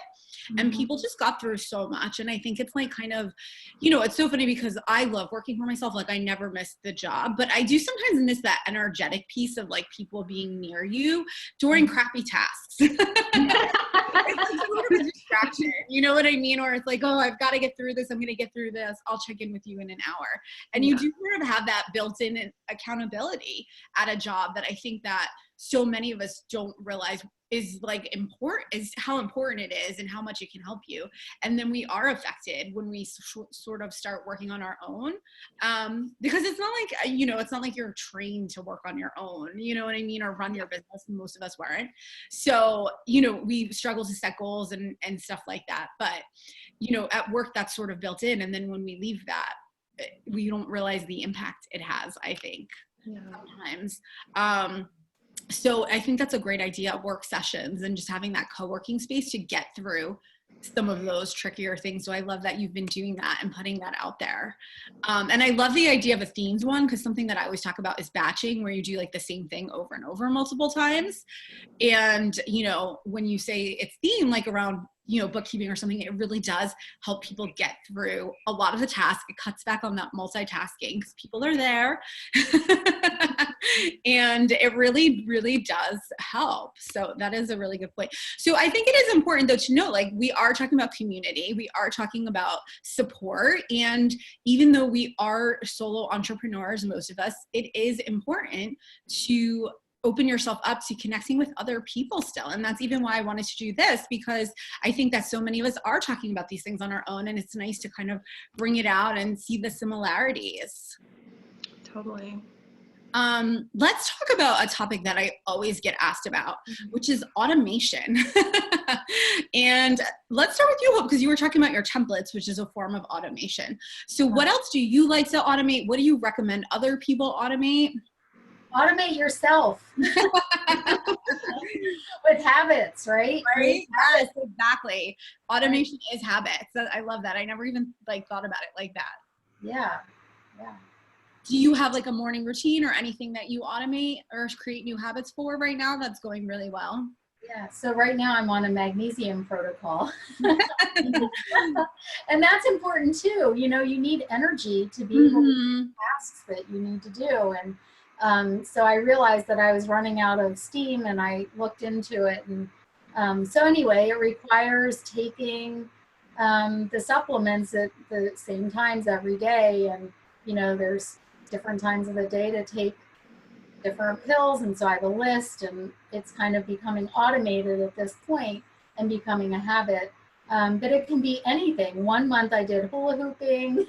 A: and people just got through so much. And I think it's like kind of, you know, it's so funny because I love working for myself. Like I never miss the job, but I do sometimes miss that energetic piece of like people being near you during crappy tasks. It's a little bit of a distraction, you know what I mean? Or it's like, oh, I've got to get through this. I'm going to get through this. I'll check in with you in an hour. And you do sort of have that built-in accountability at a job that I think that so many of us don't realize is like important, is how important it is and how much it can help you. And then we are affected when we sort of start working on our own, because it's not like, you know, it's not like you're trained to work on your own, you know what I mean, or run your business. Most of us weren't. So, you know, we struggle to set goals and stuff like that. But, you know, at work that's sort of built in. And then when we leave that, we don't realize the impact it has, I think, sometimes. So I think that's a great idea, work sessions and just having that co-working space to get through some of those trickier things. So I love that you've been doing that and putting that out there. And I love the idea of a themed one, because something that I always talk about is batching, where you do like the same thing over and over multiple times. And, you know, when you say it's themed, like around, you know, bookkeeping or something, it really does help people get through a lot of the tasks. It cuts back on that multitasking because people are there. And it really, really does help. So that is a really good point. So I think it is important though to know, like, we are talking about community, we are talking about support. And even though we are solo entrepreneurs, most of us, it is important to open yourself up to connecting with other people still. And that's even why I wanted to do this, because I think that so many of us are talking about these things on our own, and it's nice to kind of bring it out and see the similarities.
D: Totally.
A: Let's talk about a topic that I always get asked about, which is automation. And let's start with you, Hope, because you were talking about your templates, which is a form of automation. So what else do you like to automate? What do you recommend other people automate?
C: Automate yourself with habits, right?
A: Right? Yes, exactly. Automation is habits. I love that. I never even like thought about it like that.
C: Yeah. Yeah.
A: Do you have like a morning routine or anything that you automate or create new habits for right now that's going really well?
C: Yeah. So right now I'm on a magnesium protocol. And that's important too. You know, you need energy to be able to do tasks that you need to do. And so I realized that I was running out of steam, and I looked into it. And so anyway, it requires taking the supplements at the same times every day. And, you know, there's different times of the day to take different pills. And so I have a list, and it's kind of becoming automated at this point and becoming a habit. But it can be anything. One month I did hula hooping.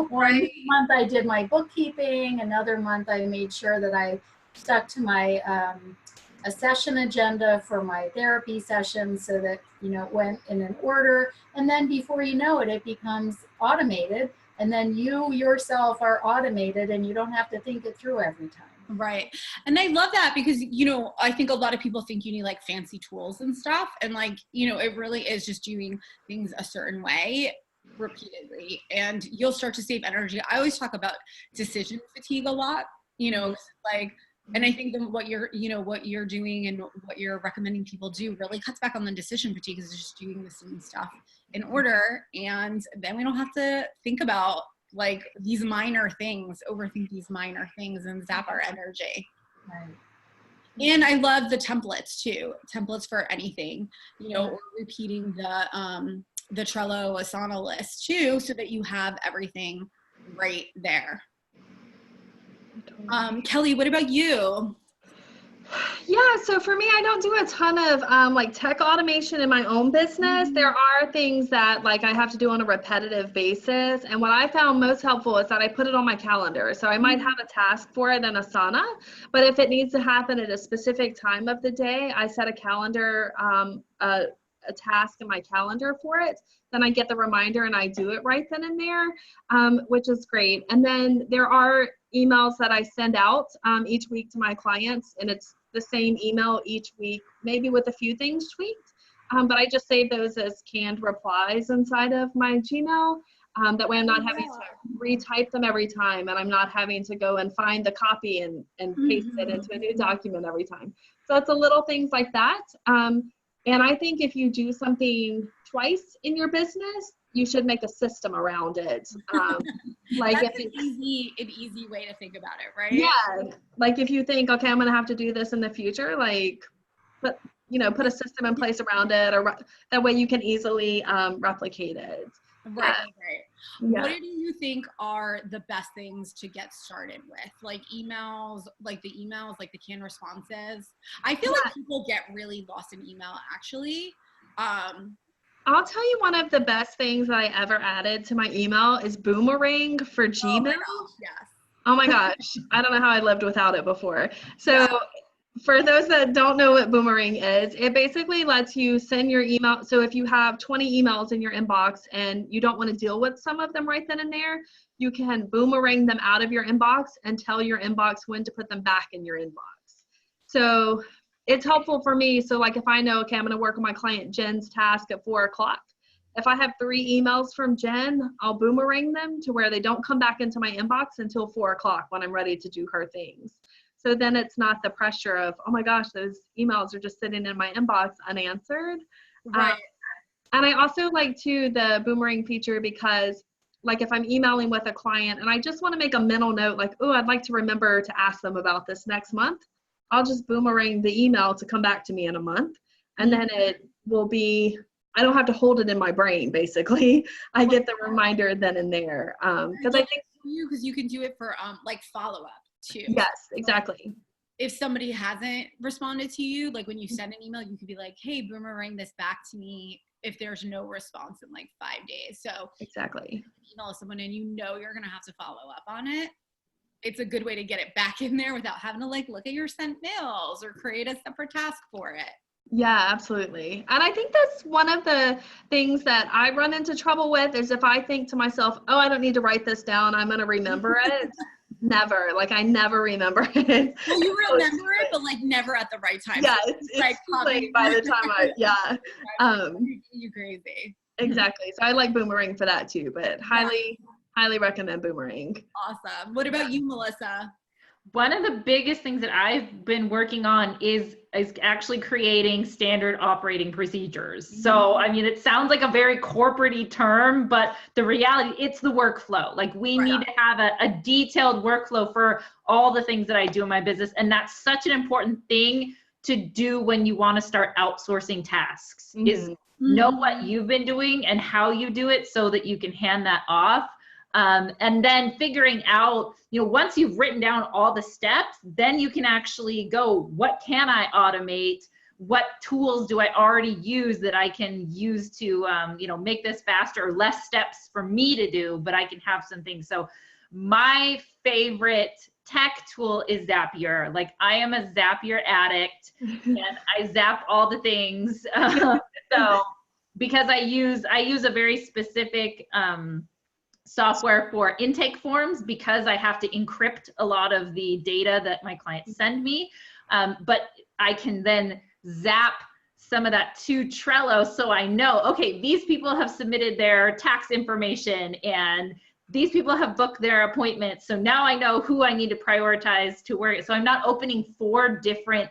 C: One month I did my bookkeeping. Another month I made sure that I stuck to my a session agenda for my therapy sessions, so that, you know, it went in an order. And then before you know it, it becomes automated. And then you yourself are automated, and you don't have to think it through every time.
A: Right. And I love that, because, you know, I think a lot of people think you need like fancy tools and stuff. And like, you know, it really is just doing things a certain way repeatedly, and you'll start to save energy. I always talk about decision fatigue a lot, you know, like, and I think that what you're doing and what you're recommending people do really cuts back on the decision fatigue, because it's just doing the same stuff in order. And then we don't have to think about like these minor things, overthink these minor things and zap our energy.
C: Right.
A: And I love the templates too. Templates for anything, you know, or repeating the Trello Asana list too, so that you have everything right there. Kelly, what about you?
D: Yeah, so for me, I don't do a ton of like tech automation in my own business. There are things that like I have to do on a repetitive basis. And what I found most helpful is that I put it on my calendar. So I might have a task for it in Asana, but if it needs to happen at a specific time of the day, I set a calendar, a task in my calendar for it. Then I get the reminder and I do it right then and there, which is great. And then there are emails that I send out each week to my clients, and it's the same email each week, maybe with a few things tweaked. But I just save those as canned replies inside of my Gmail. That way I'm not having to retype them every time, and I'm not having to go and find the copy and paste it into a new document every time. So it's a little things like that. And I think if you do something twice in your business, you should make a system around it. Like
A: That's
D: if
A: an easy way to think about it, right?
D: yeah, like if you think, okay, I'm going to have to do this in the future, like put a system in place around it, or that way you can easily replicate it.
A: Right.
D: Yeah.
A: What do you think are the best things to get started with? Like emails, like the canned responses. I feel like people get really lost in email, actually.
D: I'll tell you, one of the best things that I ever added to my email is Boomerang for Gmail.
A: Oh my gosh, yes.
D: Oh my gosh, I don't know how I lived without it before. So for those that don't know what Boomerang is, it basically lets you send your email. So if you have 20 emails in your inbox and you don't want to deal with some of them right then and there, you can boomerang them out of your inbox and tell your inbox when to put them back in your inbox. So it's helpful for me. So like if I know, okay, I'm going to work on my client Jen's task at 4 o'clock. If I have 3 emails from Jen, I'll boomerang them to where they don't come back into my inbox until 4 o'clock when I'm ready to do her things. So then it's not the pressure of, oh my gosh, those emails are just sitting in my inbox unanswered.
A: Right.
D: And I also like too the boomerang feature, because like if I'm emailing with a client and I just want to make a mental note, like, oh, I'd like to remember to ask them about this next month, I'll just boomerang the email to come back to me in a month. And then it will be, I don't have to hold it in my brain, basically. I get the reminder then and there. Because I think
A: because you can do it for like follow-up too.
D: Yes, exactly.
A: If somebody hasn't responded to you, like when you send an email, you could be like, hey, boomerang this back to me if there's no response in like 5 days. So
D: exactly.
A: Email someone and you're going to have to follow up on it. It's a good way to get it back in there without having to like look at your sent mails or create a separate task for it.
D: Yeah, absolutely. And I think that's one of the things that I run into trouble with is if I think to myself, oh, I don't need to write this down, I'm going to remember it. Never. Like I never remember it.
A: Well, you remember it, but like never at the right time.
D: Yeah,
A: so
D: it's like late by the time
A: you crazy.
D: Exactly. So I like Boomerang for that too, but highly recommend Boomerang.
A: Awesome. What about you, Melissa?
B: One of the biggest things that I've been working on is actually creating standard operating procedures. So, I mean, it sounds like a very corporate-y term, but the reality, it's the workflow. Like we need to have a detailed workflow for all the things that I do in my business. And that's such an important thing to do when you want to start outsourcing tasks, is know what you've been doing and how you do it so that you can hand that off. And then figuring out, once you've written down all the steps, then you can actually go, what can I automate? What tools do I already use that I can use to, make this faster, or less steps for me to do, but I can have some things. So my favorite tech tool is Zapier. Like I am a Zapier addict and I zap all the things. So because I use a very specific, software for intake forms, because I have to encrypt a lot of the data that my clients send me. But I can then zap some of that to Trello, so I know, okay, these people have submitted their tax information and these people have booked their appointments. So now I know who I need to prioritize to work. So I'm not opening 4 different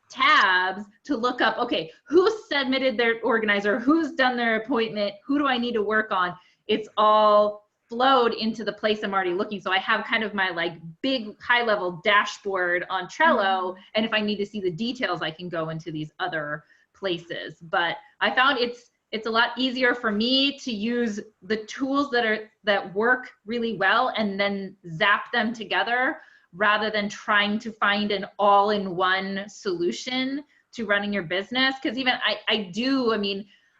B: tabs to look up, okay, who submitted their organizer, who's done their appointment, who do I need to work on? It's all flowed into the place I'm already looking. So I have kind of my like big high level dashboard on Trello. And if I need to see the details, I can go into these other places. But I found it's a lot easier for me to use the tools that work really well and then zap them together, rather than trying to find an all-in-one solution to running your business. Because even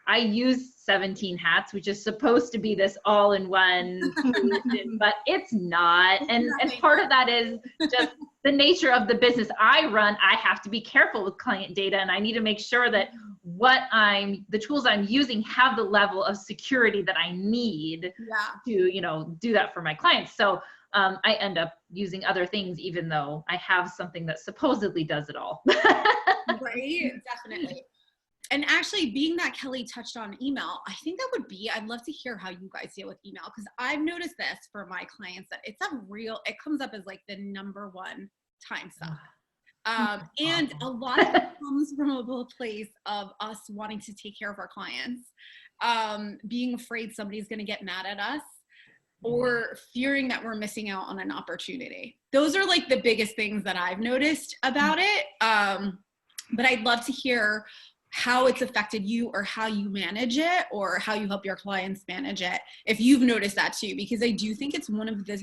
B: I use 17 Hats, which is supposed to be this all-in-one solution, but it's not. And part of that is just the nature of the business I run. I have to be careful with client data, and I need to make sure that the tools I'm using have the level of security that I need to, do that for my clients. So I end up using other things, even though I have something that supposedly does it all.
A: Right, definitely. And actually, being that Kelly touched on email, I think I'd love to hear how you guys deal with email, because I've noticed this for my clients that it comes up as like the #1 time suck. And a lot of it comes from a place of us wanting to take care of our clients, being afraid somebody's going to get mad at us, or fearing that we're missing out on an opportunity. Those are like the biggest things that I've noticed about it. But I'd love to hear how it's affected you, or how you manage it, or how you help your clients manage it, if you've noticed that too, because I do think it's one of the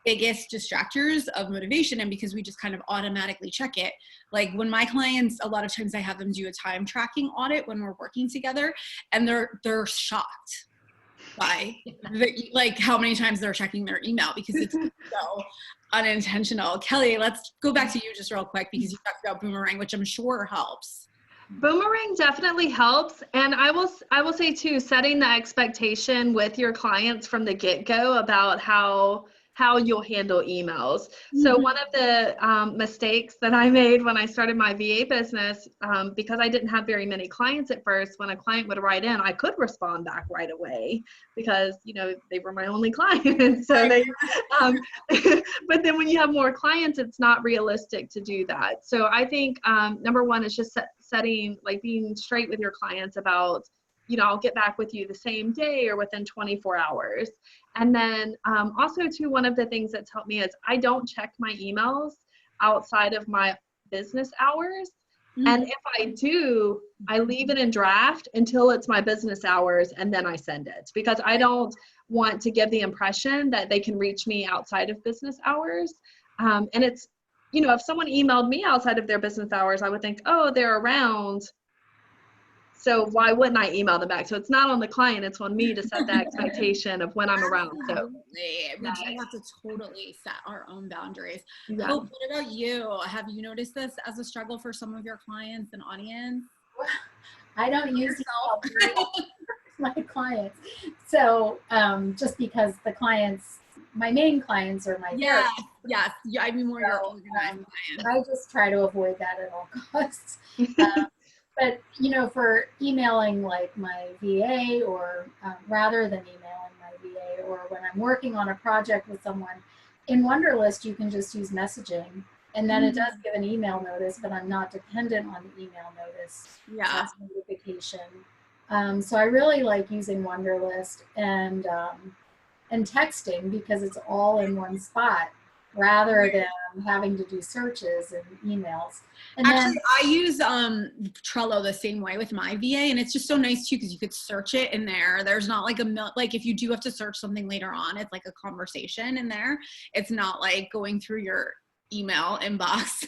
A: biggest distractors of motivation, and because we just kind of automatically check it. Like when my clients, a lot of times I have them do a time tracking audit when we're working together, and they're shocked by like how many times they're checking their email, because it's so unintentional. Kelly, let's go back to you just real quick, because you talked about Boomerang, which I'm sure helps.
D: Boomerang definitely helps. And I will say too, setting the expectation with your clients from the get-go about how you'll handle emails. So one of the mistakes that I made when I started my VA business, because I didn't have very many clients at first, when a client would write in, I could respond back right away because, they were my only client. So but then when you have more clients, it's not realistic to do that. So I think number one is just setting, like being straight with your clients about, I'll get back with you the same day or within 24 hours. And then also too, one of the things that's helped me is I don't check my emails outside of my business hours. Mm-hmm. And if I do, I leave it in draft until it's my business hours, and then I send it, because I don't want to give the impression that they can reach me outside of business hours. And it's, if someone emailed me outside of their business hours, I would think, oh, they're around, so why wouldn't I email them back? So it's not on the client, it's on me to set the expectation of when I'm around. So
A: we do have to totally set our own boundaries.
D: Yeah.
A: Hope, what about you? Have you noticed this as a struggle for some of your clients and audience?
C: I don't use my clients. So just because the clients, my main clients are my
A: yes, I mean more your organized clients.
C: I just try to avoid that at all costs. But, for emailing like my VA, or rather than emailing my VA, or when I'm working on a project with someone, in Wunderlist, you can just use messaging, and then it does give an email notice, but I'm not dependent on the email notice.
A: Yeah.
C: Notification. So I really like using Wunderlist and texting, because it's all in one spot, rather than having to do searches and emails. And
A: actually, I use Trello the same way with my VA, and it's just so nice too, because you could search it in there. There's not like like if you do have to search something later on, it's like a conversation in there. It's not like going through your email inbox.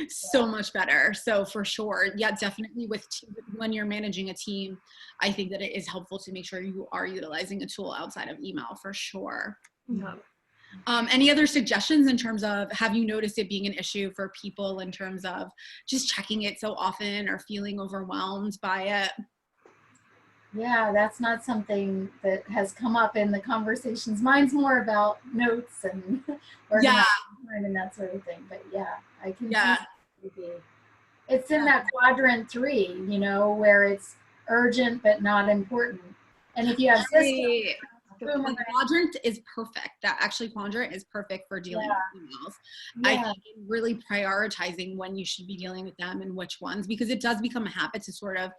A: So much better. So for sure, yeah, definitely when you're managing a team, I think that it is helpful to make sure you are utilizing a tool outside of email, for sure.
D: Yeah.
A: Any other suggestions in terms of, have you noticed it being an issue for people in terms of just checking it so often or feeling overwhelmed by it?
C: Yeah, that's not something that has come up in the conversations. Mine's more about notes and and that sort of thing. But yeah, I can see it's in that quadrant 3, where it's urgent but not important. And if you have systems,
A: the quadrant is perfect. Quadrant is perfect for dealing with emails. I think really prioritizing when you should be dealing with them and which ones, because it does become a habit to sort of,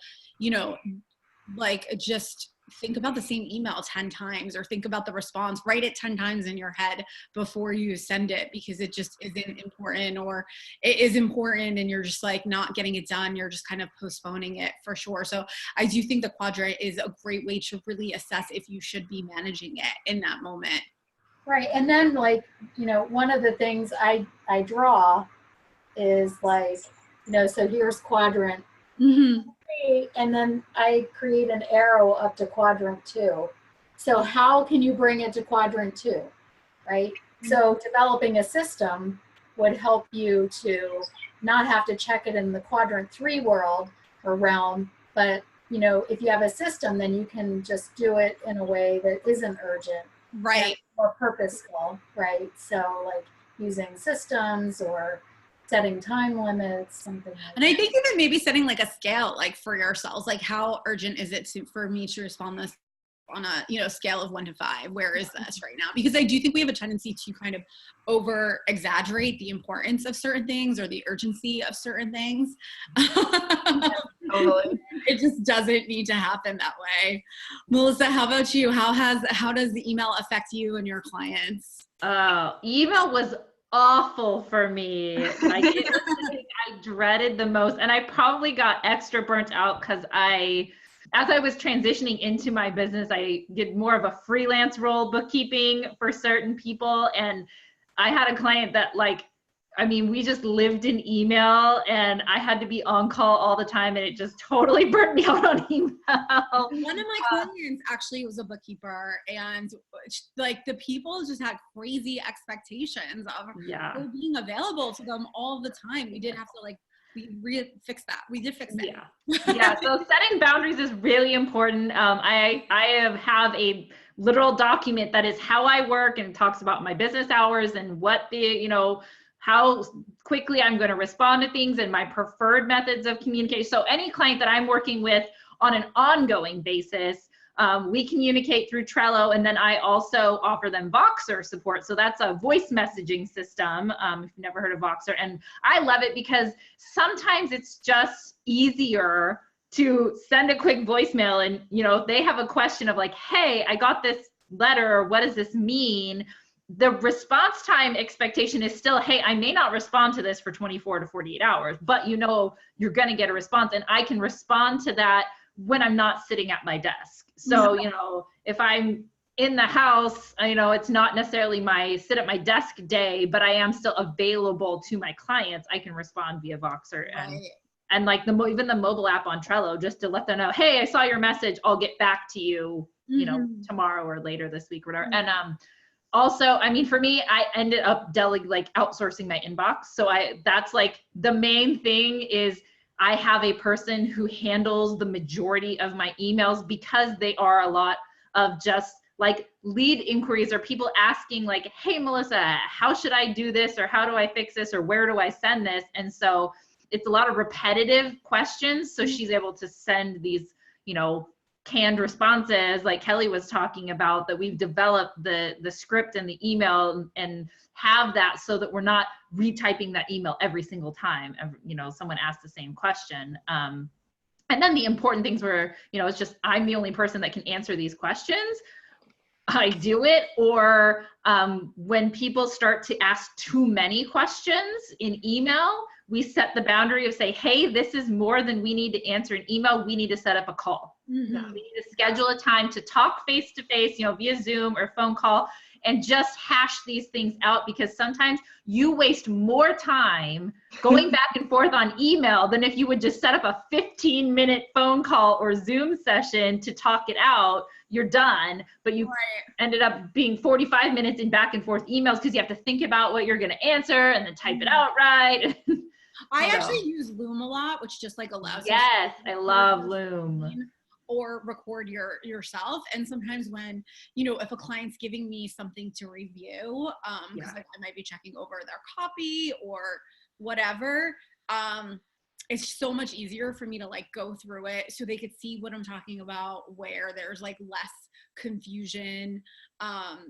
A: like just think about the same email 10 times, or think about the response, write it 10 times in your head before you send it, because it just isn't important, or it is important and you're just like not getting it done. You're just kind of postponing it, for sure. So I do think the quadrant is a great way to really assess if you should be managing it in that moment.
C: Right. And then one of the things I draw is like, so here's quadrant.
A: Mm-hmm.
C: And then I create an arrow up to quadrant 2. So how can you bring it to quadrant 2, right? So developing a system would help you to not have to check it in the quadrant 3 world or realm, but if you have a system, then you can just do it in a way that isn't urgent,
A: right?
C: More purposeful, right? So like using systems or setting time limits, something like
A: and I think even maybe setting like a scale, like for yourselves, like how urgent is it for me to respond this on a, you know, scale of 1 to 5, where is this right now? Because I do think we have a tendency to kind of over exaggerate the importance of certain things or the urgency of certain things.
D: Totally.
A: It just doesn't need to happen that way. Melissa, how about you? How does the email affect you and your clients?
B: Email was awful for me. Like, it was the thing I dreaded the most, and I probably got extra burnt out because as I was transitioning into my business, I did more of a freelance role, bookkeeping for certain people. And I had a client that, like, I mean, we just lived in email, and I had to be on call all the time, and it just totally burnt me out on email.
A: One of my clients actually was a bookkeeper, and like the people just had crazy expectations of her being available to them all the time. We did have to fix that. We did fix it.
B: Yeah. So setting boundaries is really important. I have a literal document that is how I work, and talks about my business hours and what how quickly I'm going to respond to things and my preferred methods of communication. So any client that I'm working with on an ongoing basis, we communicate through Trello, and then I also offer them Voxer support. So that's a voice messaging system, if you've never heard of Voxer. And I love it because sometimes it's just easier to send a quick voicemail, and they have a question of like, hey, I got this letter, what does this mean? The response time expectation is still, hey, I may not respond to this for 24 to 48 hours, but you're going to get a response, and I can respond to that when I'm not sitting at my desk. So, if I'm in the house, it's not necessarily my sit at my desk day, but I am still available to my clients. I can respond via Voxer and like even the mobile app on Trello, just to let them know, hey, I saw your message. I'll get back to you, tomorrow or later this week, or whatever. And, also, I mean, for me, I ended up outsourcing my inbox. So that's like the main thing is I have a person who handles the majority of my emails, because they are a lot of just like lead inquiries or people asking like, hey, Melissa, how should I do this? Or how do I fix this? Or where do I send this? And so it's a lot of repetitive questions. So she's able to send these, canned responses like Kelly was talking about, that we've developed the script and the email and have that so that we're not retyping that email every single time, someone asks the same question. And then the important things were, it's just, I'm the only person that can answer these questions. I do it. Or when people start to ask too many questions in email, we set the boundary of say, hey, this is more than we need to answer in email. We need to set up a call. Mm-hmm. We need to schedule a time to talk face to face, via Zoom or phone call, and just hash these things out, because sometimes you waste more time going back and forth on email than if you would just set up a 15-minute phone call or Zoom session to talk it out. You're done, but you ended up being 45 minutes in back and forth emails because you have to think about what you're going to answer and then type it out right.
A: I actually use Loom a lot, which just allows
B: Yes, I love Loom.
A: Or record yourself. And sometimes when, if a client's giving me something to review, because I might be checking over their copy or whatever, it's so much easier for me to go through it so they could see what I'm talking about, where there's less confusion,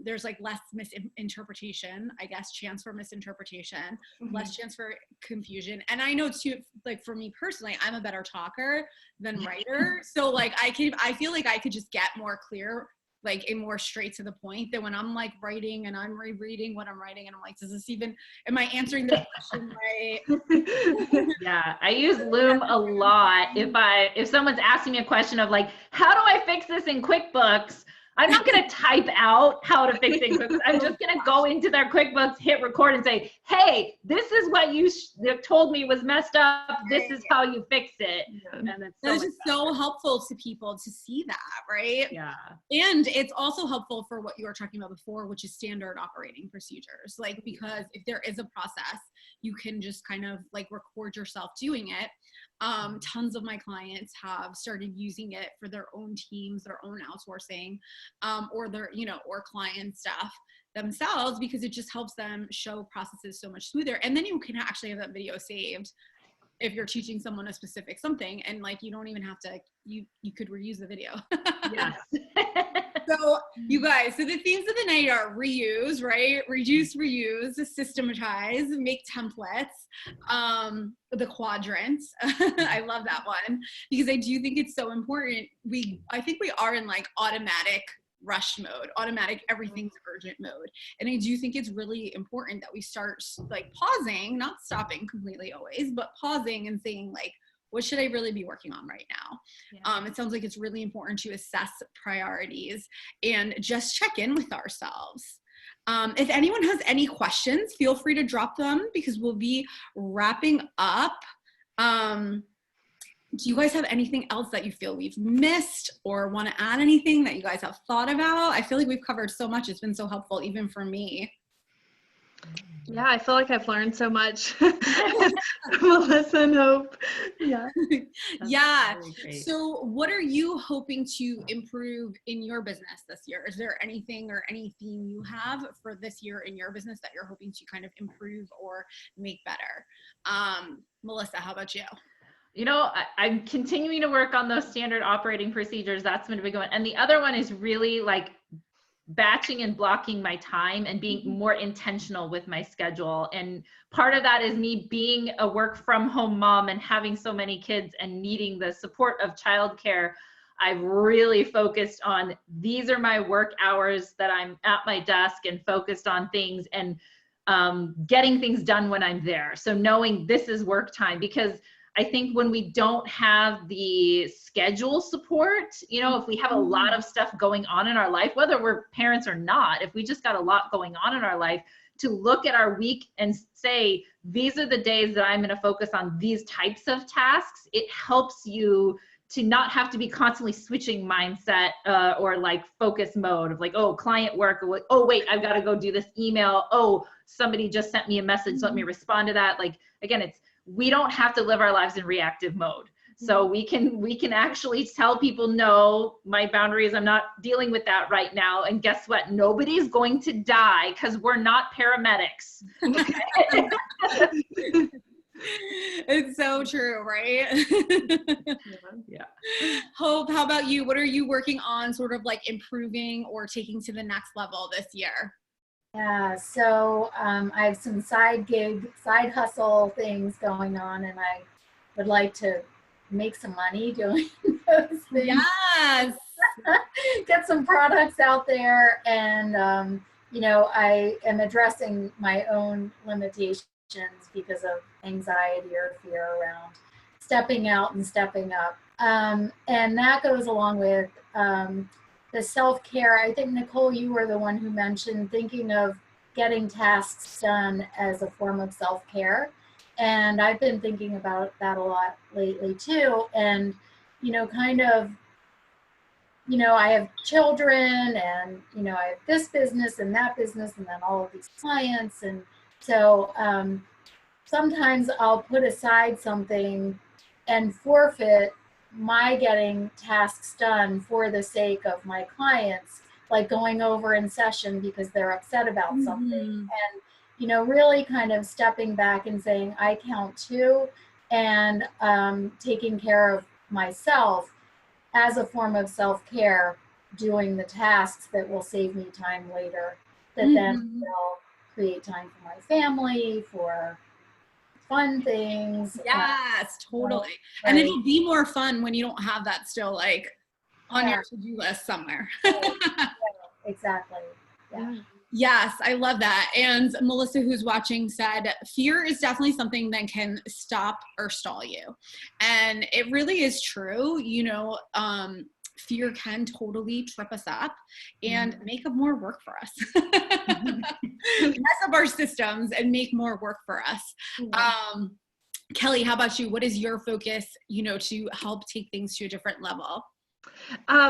A: there's less misinterpretation, I guess, chance for misinterpretation, less chance for confusion. And I know too, for me personally, I'm a better talker than writer. So I feel like I could just get more clear, and more straight to the point, than when I'm writing and I'm rereading what I'm writing and I'm like, am I answering the question right?
B: Yeah, I use Loom a lot. If someone's asking me a question of how do I fix this in QuickBooks? I'm not going to type out how to fix it in QuickBooks. I'm just going to go into their QuickBooks, hit record and say, hey, this is what you told me was messed up. This is how you fix it. And
A: that's just so helpful to people to see that, right?
B: Yeah.
A: And it's also helpful for what you were talking about before, which is standard operating procedures. Because if there is a process, you can just kind of record yourself doing it. Tons of my clients have started using it for their own teams, their own outsourcing, or their, or client staff themselves, because it just helps them show processes so much smoother. And then you can actually have that video saved if you're teaching someone a specific something, and you don't even have to, you could reuse the video.
B: Yes.
A: So you guys, so the themes of the night are reuse, right? Reduce, reuse, systematize, make templates, the quadrants. I love that one because I do think it's so important. I think we are in like automatic rush mode, automatic everything's urgent mode. And I do think it's really important that we start like pausing, not stopping completely always, but pausing and saying like, what should I really be working on right now? Yeah. It sounds like it's really important to assess priorities and just check in with ourselves. If anyone has any questions, feel free to drop them because we'll be wrapping up. Do you guys have anything else that you feel we've missed or want to add anything that you guys have thought about? I feel like we've covered so much. It's been so helpful, even for me.
D: Yeah, I feel like I've learned so much from Melissa and Hope. Yeah.
A: Yeah. So what are you hoping to improve in your business this year? Is there anything or any theme you have for this year in your business that you're hoping to kind of improve or make better? Melissa, how about you?
B: You know, I'm continuing to work on those standard operating procedures. That's been a big one. And the other one is really like batching and blocking my time and being more intentional with my schedule. And part of that is me being a work from home mom and having so many kids and needing the support of childcare. I've really focused on these are my work hours that I'm at my desk and focused on things and getting things done when I'm there. So knowing this is work time, because I think when we don't have the schedule support, you know, if we have a lot of stuff going on in our life, whether we're parents or not, if we just got a lot going on in our life, to look at our week and say, these are the days that I'm going to focus on these types of tasks, it helps you to not have to be constantly switching mindset or like focus mode of like, oh, client work, or like, oh, wait, I've got to go do this email. Oh, somebody just sent me a message. Let me respond to that. Like, again, we don't have to live our lives in reactive mode. So we can actually tell people, no, my boundaries, I'm not dealing with that right now. And guess what? Nobody's going to die because we're not paramedics. Okay?
A: It's so true, right?
B: Yeah.
A: Hope, how about you? What are you working on sort of like improving or taking to the next level this year?
C: Yeah, so I have some side hustle things going on, and I would like to make some money doing those things.
A: Yes.
C: Get some products out there, and you know, I am addressing my own limitations because of anxiety or fear around stepping out and stepping up, and that goes along with the self-care. I think, Nicole, you were the one who mentioned thinking of getting tasks done as a form of self-care. And I've been thinking about that a lot lately too. And, you know, kind of, you know, I have children and, you know, I have this business and that business and then all of these clients. And so sometimes I'll put aside something and forfeit my getting tasks done for the sake of my clients, like going over in session because they're upset about something. And, you know, really kind of stepping back and saying, I count too, and taking care of myself as a form of self-care, doing the tasks that will save me time later, that then will create time for my family, for fun things.
A: Yes, totally.
C: Right.
A: And it'll be more fun when you don't have that still like on your to-do list somewhere.
C: Exactly. Yeah.
A: Yes, I love that. And Melissa, who's watching, said, fear is definitely something that can stop or stall you. And it really is true. You know, fear can totally trip us up and make up more work for us. Mess up our systems and make more work for us. Kelly, how about you? What is your focus, you know, to help take things to a different level?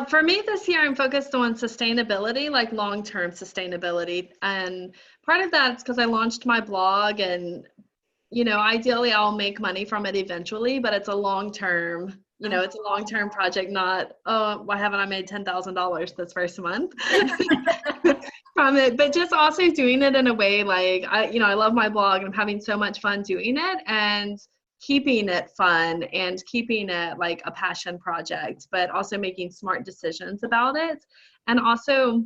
D: For me this year, I'm focused on sustainability, like long-term sustainability. And part of that's because I launched my blog and, you know, ideally I'll make money from it eventually, but it's a long-term, you know, it's a long-term project, not, oh, why haven't I made $10,000 this first month from it? But just also doing it in a way like, I love my blog and I'm having so much fun doing it and keeping it fun and keeping it like a passion project, but also making smart decisions about it. And also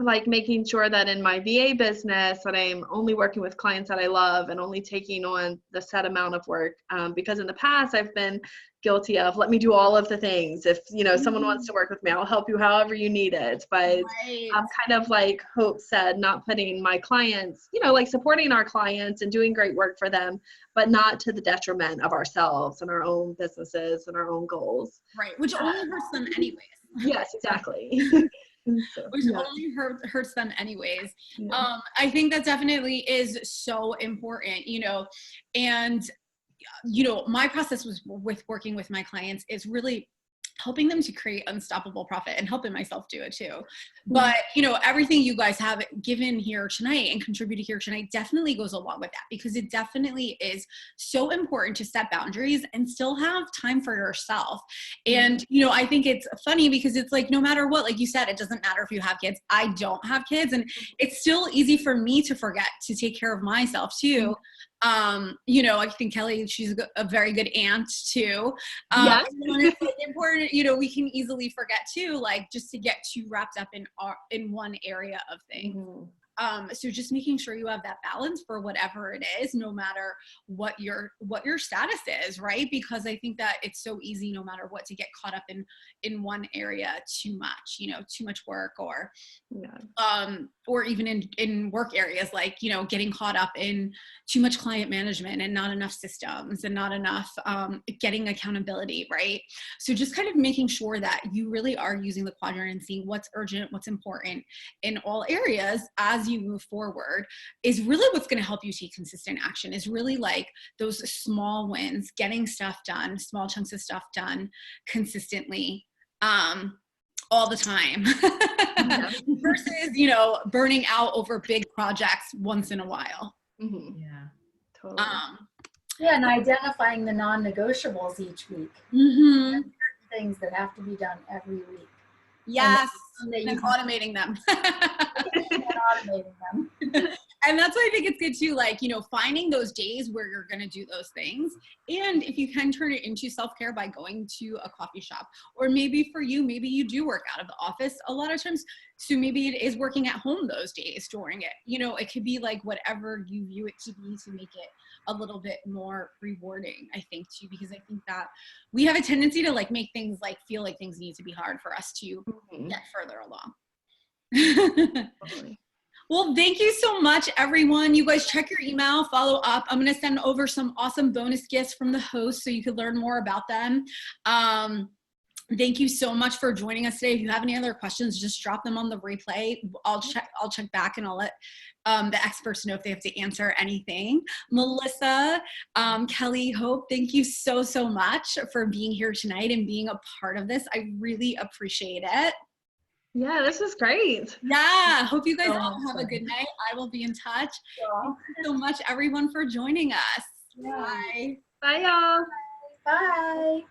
D: like making sure that in my VA business that I'm only working with clients that I love and only taking on the set amount of work. Because in the past I've been guilty of, let me do all of the things. If, someone wants to work with me, I'll help you however you need it. But
A: Right.
D: kind of like Hope said, not putting my clients, like supporting our clients and doing great work for them, but not to the detriment of ourselves and our own businesses and our own goals.
A: Right, which only hurts them anyways.
D: Yes, exactly.
A: Which only hurts them anyways.
D: Yeah.
A: I think that definitely is so important, and my process with working with my clients is really helping them to create unstoppable profit and helping myself do it too. But, everything you guys have given here tonight and contributed here tonight definitely goes along with that, because it definitely is so important to set boundaries and still have time for yourself. And, I think it's funny because it's like, no matter what, like you said, it doesn't matter if you have kids. I don't have kids, and it's still easy for me to forget to take care of myself too. I think Kelly, she's a very good aunt too.
D: Yes.
A: It's like important, we can easily forget too, like just to get too wrapped up in one area of things. So just making sure you have that balance for whatever it is, no matter what your status is, right? Because I think that it's so easy, no matter what, to get caught up in one area too much, too much work, or even in work areas, like, getting caught up in too much client management and not enough systems and not enough getting accountability, right? So just kind of making sure that you really are using the quadrant and seeing what's urgent, what's important in all areas as you move forward is really what's going to help you take consistent action, is really like those small wins, getting stuff done, small chunks of stuff done consistently, all the time versus, burning out over big projects once in a while.
B: Yeah, totally.
C: And identifying the non-negotiables each week. Things that have to be done every week.
A: Yes, and automating them. And that's why I think it's good too, like, finding those days where you're going to do those things. And if you can turn it into self-care by going to a coffee shop, or maybe for you, maybe you do work out of the office a lot of times. So maybe it is working at home those days during it. It could be like whatever you view it to be to make it a little bit more rewarding, I think too, because I think that we have a tendency to like make things like feel like things need to be hard for us to get further along. Well, thank you so much, everyone. You guys check your email, follow up. I'm going to send over some awesome bonus gifts from the host so you can learn more about them. Thank you so much for joining us today. If you have any other questions, just drop them on the replay. I'll check back and I'll let the experts know if they have to answer anything. Melissa, Kelly, Hope, thank you so, so much for being here tonight and being a part of this. I really appreciate it.
D: Yeah, this is great.
A: Yeah, hope you guys all have a good night. I will be in touch.
C: Yeah.
A: Thank you so much, everyone, for joining us.
C: Yeah.
A: Bye.
D: Bye, y'all.
C: Bye.